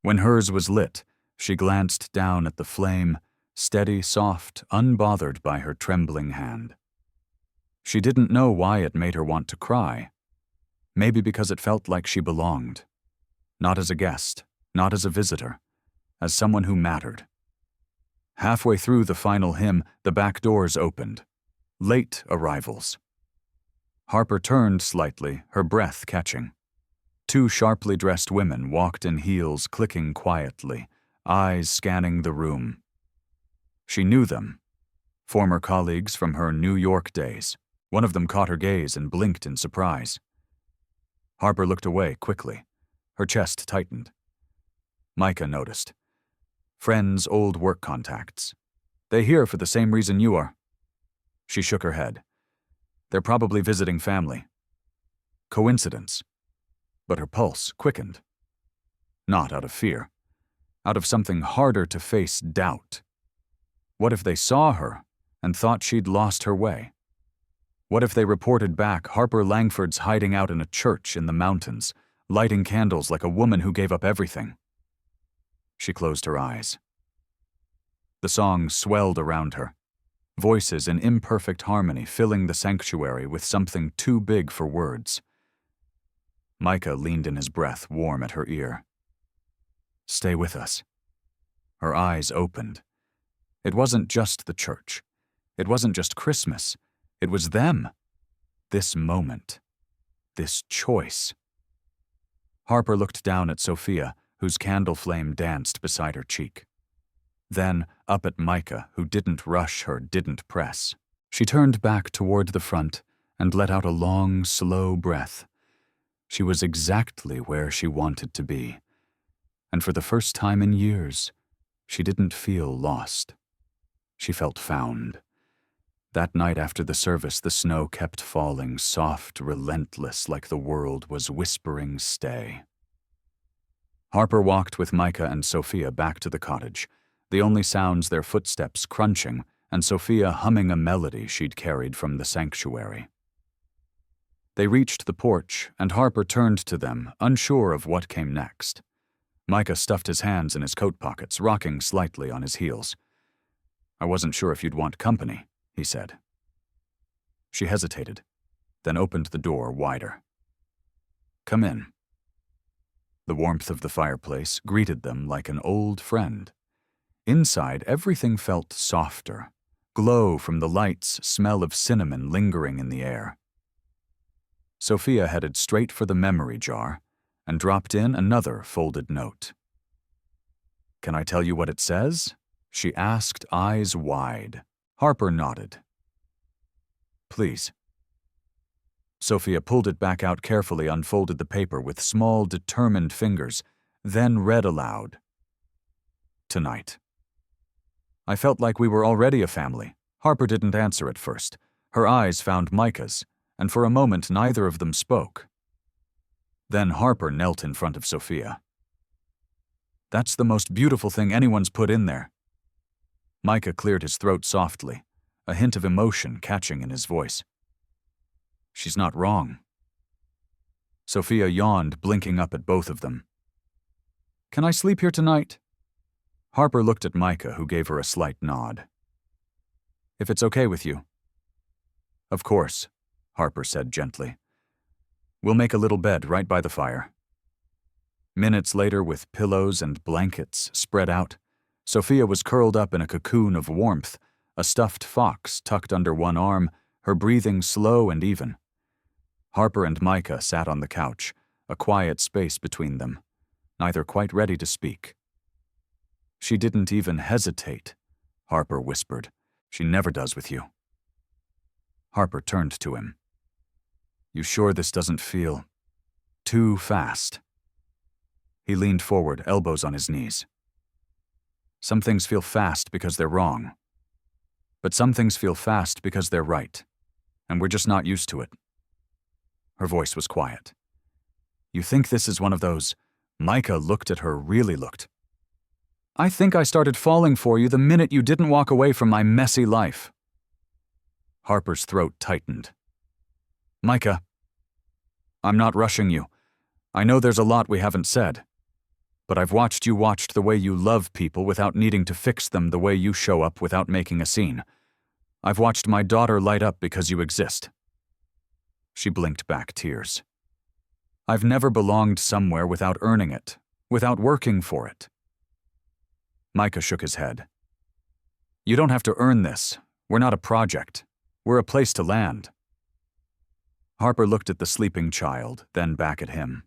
When hers was lit, she glanced down at the flame, steady, soft, unbothered by her trembling hand. She didn't know why it made her want to cry. Maybe because it felt like she belonged. Not as a guest, not as a visitor, as someone who mattered. Halfway through the final hymn, the back doors opened. Late arrivals. Harper turned slightly, her breath catching. Two sharply dressed women walked in heels, clicking quietly, eyes scanning the room. She knew them. Former colleagues from her New York days. One of them caught her gaze and blinked in surprise. Harper looked away quickly. Her chest tightened. Micah noticed. Friends, old work contacts. "They here for the same reason you are." She shook her head. "They're probably visiting family." Coincidence. But her pulse quickened. Not out of fear. Out of something harder to face, doubt. What if they saw her and thought she'd lost her way? What if they reported back Harper Langford's hiding out in a church in the mountains, lighting candles like a woman who gave up everything? She closed her eyes. The song swelled around her, voices in imperfect harmony filling the sanctuary with something too big for words. Micah leaned in, his breath warm at her ear. "Stay with us." Her eyes opened. It wasn't just the church. It wasn't just Christmas. It was them. This moment. This choice. Harper looked down at Sophia, whose candle flame danced beside her cheek. Then up at Micah, who didn't rush her, didn't press. She turned back toward the front and let out a long, slow breath. She was exactly where she wanted to be. And for the first time in years, she didn't feel lost. She felt found. That night after the service, the snow kept falling, soft, relentless, like the world was whispering, "Stay." Harper walked with Micah and Sophia back to the cottage, the only sounds their footsteps crunching, and Sophia humming a melody she'd carried from the sanctuary. They reached the porch, and Harper turned to them, unsure of what came next. Micah stuffed his hands in his coat pockets, rocking slightly on his heels. "I wasn't sure if you'd want company," he said. She hesitated, then opened the door wider. "Come in." The warmth of the fireplace greeted them like an old friend. Inside, everything felt softer. Glow from the lights, smell of cinnamon lingering in the air. Sophia headed straight for the memory jar and dropped in another folded note. "Can I tell you what it says?" she asked, eyes wide. Harper nodded. "Please." Sophia pulled it back out carefully, unfolded the paper with small, determined fingers, then read aloud. tonight. I felt like we were already a family. Harper didn't answer at first. Her eyes found Micah's, and for a moment neither of them spoke. Then Harper knelt in front of Sophia. "That's the most beautiful thing anyone's put in there." Micah cleared his throat softly, a hint of emotion catching in his voice. "She's not wrong." Sophia yawned, blinking up at both of them. "Can I sleep here tonight?" Harper looked at Micah, who gave her a slight nod. "If it's okay with you." "Of course," Harper said gently. "We'll make a little bed right by the fire." Minutes later, with pillows and blankets spread out, Sophia was curled up in a cocoon of warmth, a stuffed fox tucked under one arm, her breathing slow and even. Harper and Micah sat on the couch, a quiet space between them, neither quite ready to speak. "She didn't even hesitate," Harper whispered. "She never does with you." Harper turned to him. "You sure this doesn't feel too fast?" He leaned forward, elbows on his knees. "Some things feel fast because they're wrong. But some things feel fast because they're right, and we're just not used to it." Her voice was quiet. "You think this is one of those?" Micah looked at her, really looked. "I think I started falling for you the minute you didn't walk away from my messy life." Harper's throat tightened. "Micah, I'm not rushing you. I know there's a lot we haven't said. But I've watched you the way you love people without needing to fix them, the way you show up without making a scene. I've watched my daughter light up because you exist." She blinked back tears. "I've never belonged somewhere without earning it, without working for it." Micah shook his head. "You don't have to earn this. We're not a project. We're a place to land." Harper looked at the sleeping child, then back at him.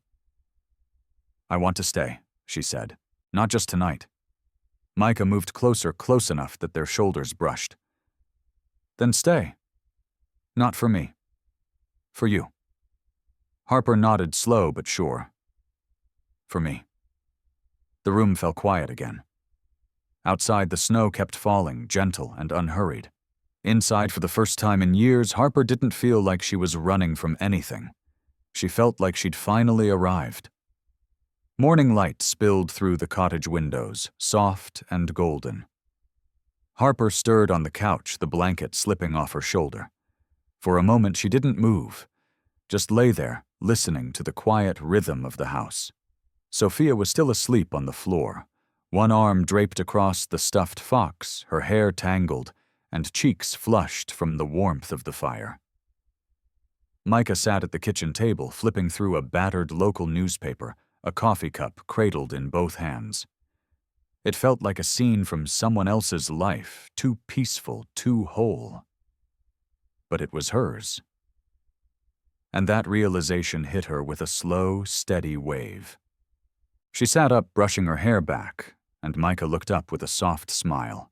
"I want to stay," she said. "Not just tonight." Micah moved closer, close enough that their shoulders brushed. "Then stay. Not for me. For you." Harper nodded, slow but sure. "For me." The room fell quiet again. Outside, the snow kept falling, gentle and unhurried. Inside, for the first time in years, Harper didn't feel like she was running from anything. She felt like she'd finally arrived. Morning light spilled through the cottage windows, soft and golden. Harper stirred on the couch, the blanket slipping off her shoulder. For a moment, she didn't move, just lay there, listening to the quiet rhythm of the house. Sophia was still asleep on the floor, one arm draped across the stuffed fox, her hair tangled, and cheeks flushed from the warmth of the fire. Micah sat at the kitchen table, flipping through a battered local newspaper, a coffee cup cradled in both hands. It felt like a scene from someone else's life, too peaceful, too whole. But it was hers. And that realization hit her with a slow, steady wave. She sat up, brushing her hair back, and Micah looked up with a soft smile.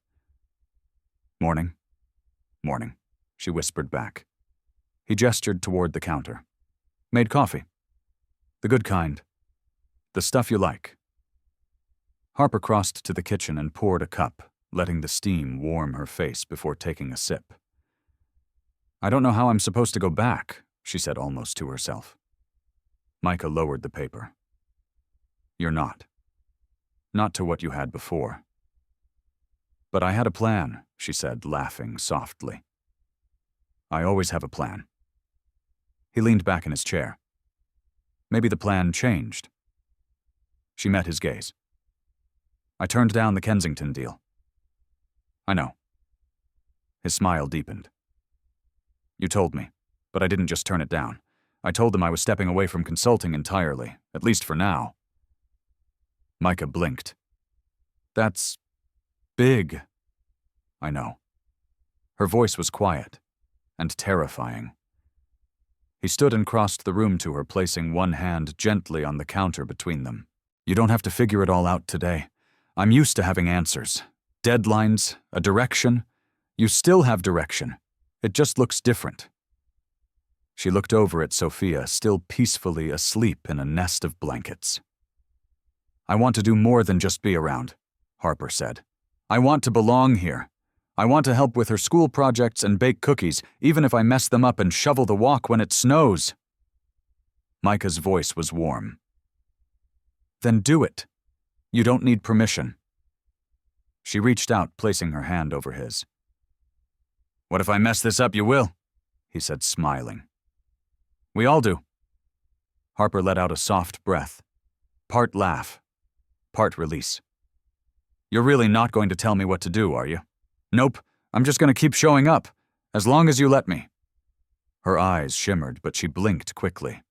"Morning." "Morning," she whispered back. He gestured toward the counter. "Made coffee. The good kind. The stuff you like." Harper crossed to the kitchen and poured a cup, letting the steam warm her face before taking a sip. "I don't know how I'm supposed to go back," she said almost to herself. Micah lowered the paper. "You're not. Not to what you had before." "But I had a plan," she said, laughing softly. "I always have a plan." He leaned back in his chair. "Maybe the plan changed." She met his gaze. "I turned down the Kensington deal." "I know." His smile deepened. "You told me, but I didn't just turn it down. I told them I was stepping away from consulting entirely, at least for now." Micah blinked. "That's big." "I know." Her voice was quiet and terrifying. He stood and crossed the room to her, placing one hand gently on the counter between them. "You don't have to figure it all out today. I'm used to having answers. Deadlines, a direction. You still have direction. It just looks different." She looked over at Sophia, still peacefully asleep in a nest of blankets. "I want to do more than just be around," Harper said. "I want to belong here. I want to help with her school projects and bake cookies, even if I mess them up and shovel the walk when it snows." Micah's voice was warm. "Then do it. You don't need permission." She reached out, placing her hand over his. "What if I mess this up, you will?" he said, smiling. "We all do." Harper let out a soft breath, part laugh, part release. "You're really not going to tell me what to do, are you?" "Nope, I'm just going to keep showing up, as long as you let me." Her eyes shimmered, but she blinked quickly.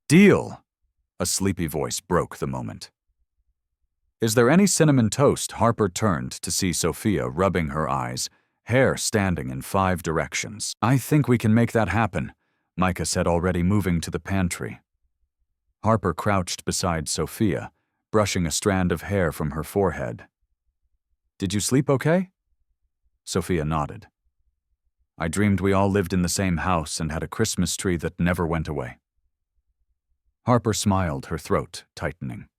"Deal!" A sleepy voice broke the moment. "Is there any cinnamon toast?" Harper turned to see Sophia rubbing her eyes, hair standing in 5 directions. "I think we can make that happen," Micah said, already moving to the pantry. Harper crouched beside Sophia, brushing a strand of hair from her forehead. "Did you sleep okay?" Sophia nodded. "I dreamed we all lived in the same house and had a Christmas tree that never went away." Harper smiled, her throat tightening.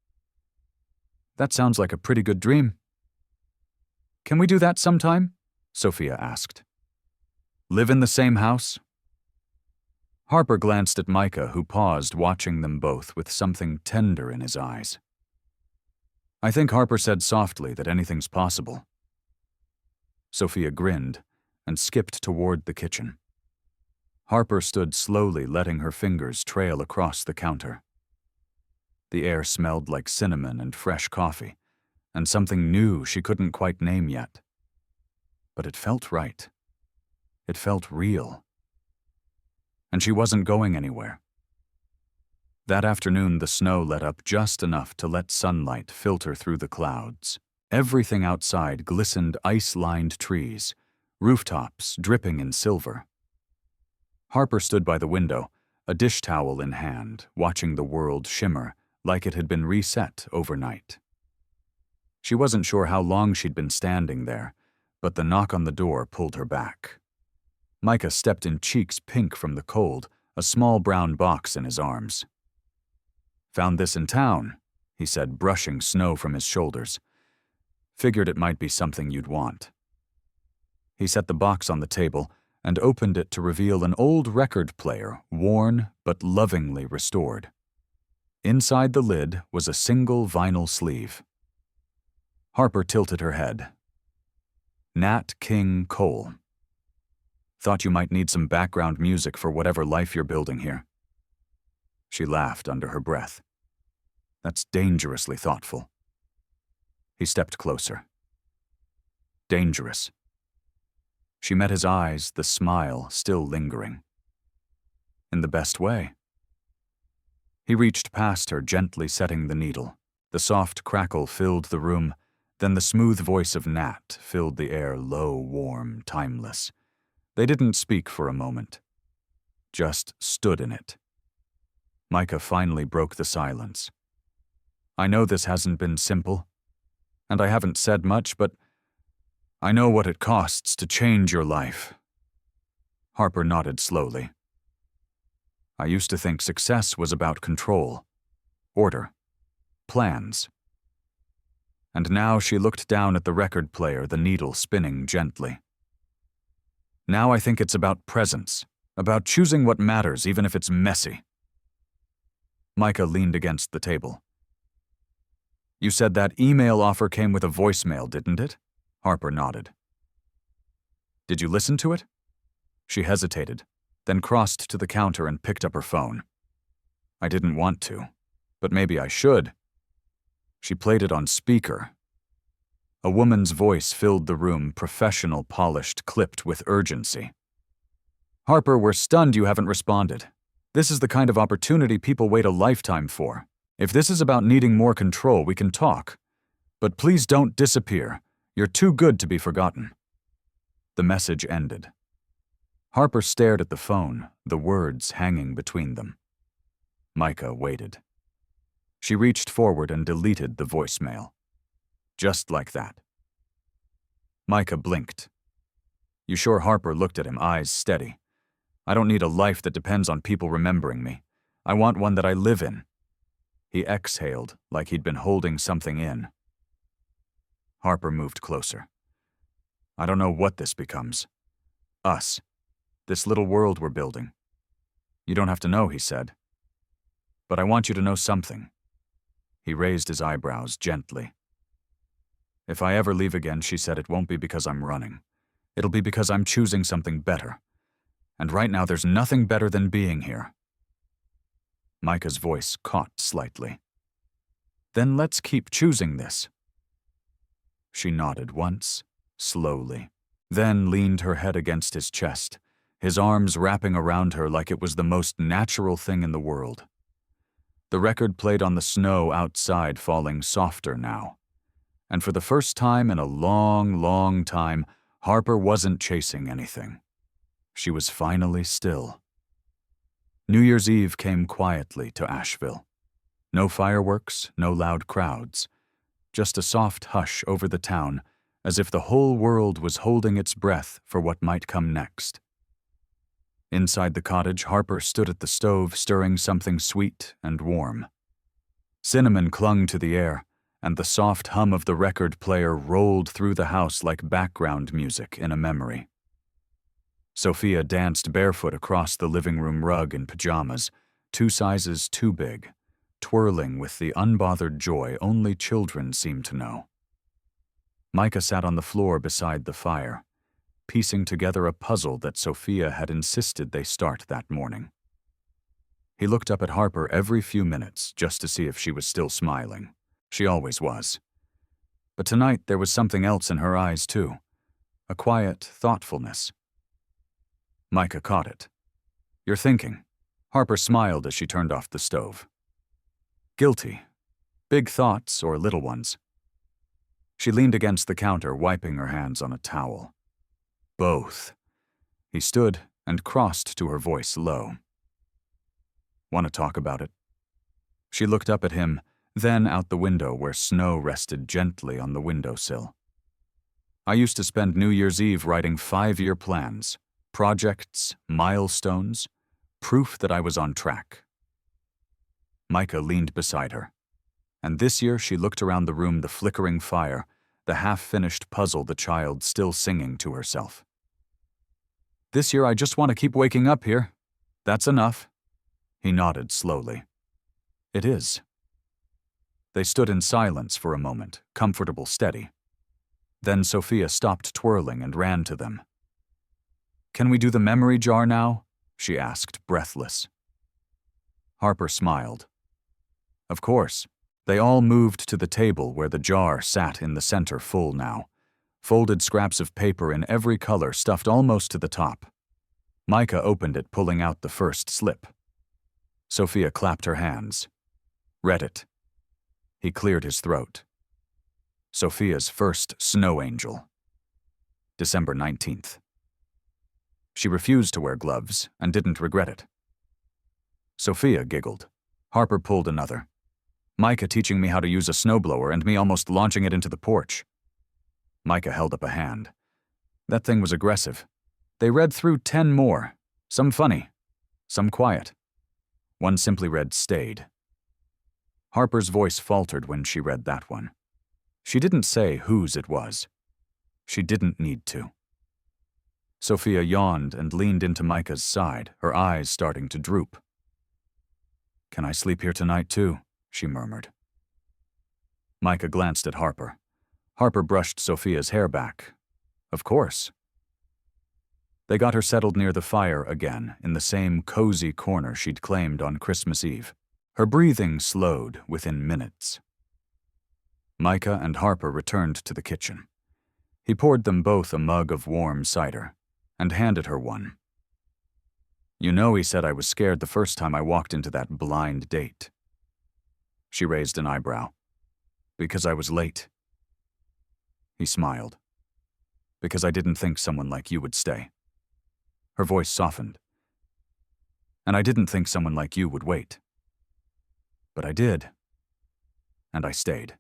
"That sounds like a pretty good dream." "Can we do that sometime?" Sophia asked. "Live in the same house?" Harper glanced at Micah, who paused, watching them both with something tender in his eyes. "I think," Harper said softly, "that anything's possible." Sophia grinned and skipped toward the kitchen. Harper stood slowly, letting her fingers trail across the counter. The air smelled like cinnamon and fresh coffee, and something new she couldn't quite name yet. But it felt right. It felt real. And she wasn't going anywhere. That afternoon, the snow let up just enough to let sunlight filter through the clouds. Everything outside glistened ice-lined trees, rooftops dripping in silver. Harper stood by the window, a dish towel in hand, watching the world shimmer like it had been reset overnight. She wasn't sure how long she'd been standing there, but the knock on the door pulled her back. Micah stepped in, cheeks pink from the cold, a small brown box in his arms. "Found this in town," he said, brushing snow from his shoulders. "Figured it might be something you'd want." He set the box on the table and opened it to reveal an old record player, worn but lovingly restored. Inside the lid was a single vinyl sleeve. Harper tilted her head. Nat King Cole. "Thought you might need some background music for whatever life you're building here." She laughed under her breath. "That's dangerously thoughtful." He stepped closer. "Dangerous." She met his eyes, the smile still lingering. "In the best way." He reached past her, gently setting the needle. The soft crackle filled the room, then the smooth voice of Nat filled the air, low, warm, timeless. They didn't speak for a moment, just stood in it. Micah finally broke the silence. "I know this hasn't been simple, and I haven't said much, but I know what it costs to change your life." Harper nodded slowly. "I used to think success was about control, order, plans." And now she looked down at the record player, the needle spinning gently. "Now I think it's about presence, about choosing what matters even if it's messy." Micah leaned against the table. "You said that email offer came with a voicemail, didn't it?" Harper nodded. "Did you listen to it?" She hesitated, then crossed to the counter and picked up her phone. "I didn't want to, but maybe I should." She played it on speaker. A woman's voice filled the room, professional, polished, clipped with urgency. "Harper, we're stunned you haven't responded. This is the kind of opportunity people wait a lifetime for. If this is about needing more control, we can talk. But please don't disappear. You're too good to be forgotten." The message ended. Harper stared at the phone, the words hanging between them. Micah waited. She reached forward and deleted the voicemail. Just like that. Micah blinked. "You sure?" Harper looked at him, eyes steady. "I don't need a life that depends on people remembering me. I want one that I live in." He exhaled like he'd been holding something in. Harper moved closer. I don't know what this becomes. Us. This little world we're building. You don't have to know, he said. But I want you to know something. He raised his eyebrows gently. If I ever leave again, she said, it won't be because I'm running. It'll be because I'm choosing something better. And right now there's nothing better than being here. Micah's voice caught slightly. Then let's keep choosing this. She nodded once, slowly, then leaned her head against his chest, his arms wrapping around her like it was the most natural thing in the world. The record played on the snow outside, falling softer now. And for the first time in a long, long time, Harper wasn't chasing anything. She was finally still. New Year's Eve came quietly to Asheville. No fireworks, no loud crowds. Just a soft hush over the town, as if the whole world was holding its breath for what might come next. Inside the cottage, Harper stood at the stove stirring something sweet and warm. Cinnamon clung to the air, and the soft hum of the record player rolled through the house like background music in a memory. Sophia danced barefoot across the living room rug in pajamas, 2 sizes too big, twirling with the unbothered joy only children seem to know. Micah sat on the floor beside the fire, piecing together a puzzle that Sophia had insisted they start that morning. He looked up at Harper every few minutes just to see if she was still smiling. She always was. But tonight there was something else in her eyes too, a quiet thoughtfulness. Micah caught it. You're thinking. Harper smiled as she turned off the stove. Guilty. Big thoughts or little ones? She leaned against the counter, wiping her hands on a towel. Both. He stood and crossed to her, voice low. Want to talk about it? She looked up at him, then out the window where snow rested gently on the windowsill. I used to spend New Year's Eve writing 5-year plans, projects, milestones, proof that I was on track. Micah leaned beside her, and this year she looked around the room, the flickering fire, the half-finished puzzle, the child still singing to herself. This year I just want to keep waking up here. That's enough. He nodded slowly. It is. They stood in silence for a moment, comfortable, steady. Then Sophia stopped twirling and ran to them. Can we do the memory jar now? She asked, breathless. Harper smiled. Of course. They all moved to the table where the jar sat in the center, full now. Folded scraps of paper in every color stuffed almost to the top. Micah opened it, pulling out the first slip. Sophia clapped her hands. Read it. He cleared his throat. Sophia's first snow angel. December 19th. She refused to wear gloves and didn't regret it. Sophia giggled. Harper pulled another. Micah teaching me how to use a snowblower and me almost launching it into the porch. Micah held up a hand. That thing was aggressive. They read through 10 more. Some funny, some quiet. One simply read, stayed. Harper's voice faltered when she read that one. She didn't say whose it was. She didn't need to. Sophia yawned and leaned into Micah's side, her eyes starting to droop. Can I sleep here tonight too? She murmured. Micah glanced at Harper. Harper brushed Sophia's hair back. Of course. They got her settled near the fire again, in the same cozy corner she'd claimed on Christmas Eve. Her breathing slowed within minutes. Micah and Harper returned to the kitchen. He poured them both a mug of warm cider and handed her one. You know, he said I was scared the first time I walked into that blind date. She raised an eyebrow. Because I was late. He smiled. Because I didn't think someone like you would stay. Her voice softened. And I didn't think someone like you would wait. But I did. And I stayed.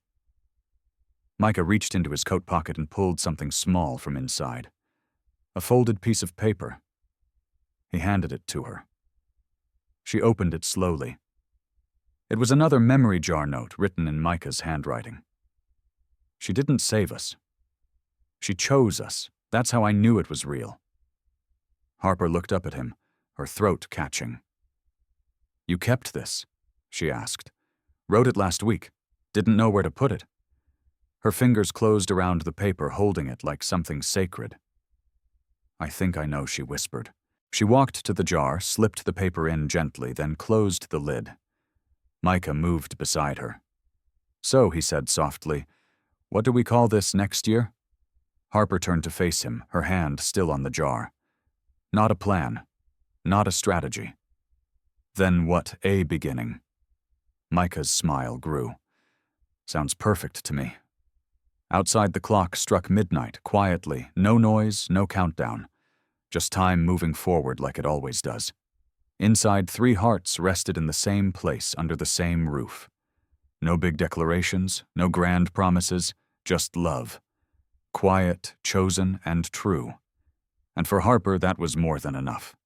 Micah reached into his coat pocket and pulled something small from inside. A folded piece of paper. He handed it to her. She opened it slowly. It was another memory jar note written in Micah's handwriting. She didn't save us. She chose us. That's how I knew it was real. Harper looked up at him, her throat catching. You kept this? She asked. Wrote it last week. Didn't know where to put it. Her fingers closed around the paper, holding it like something sacred. I think I know, she whispered. She walked to the jar, slipped the paper in gently, then closed the lid. Micah moved beside her. So, he said softly, what do we call this next year? Harper turned to face him, her hand still on the jar. Not a plan. Not a strategy. Then what a beginning? Micah's smile grew. Sounds perfect to me. Outside the clock struck midnight, quietly, no noise, no countdown. Just time moving forward like it always does. Inside, 3 hearts rested in the same place under the same roof. No big declarations, no grand promises, just love. Quiet, chosen, and true. And for Harper, that was more than enough.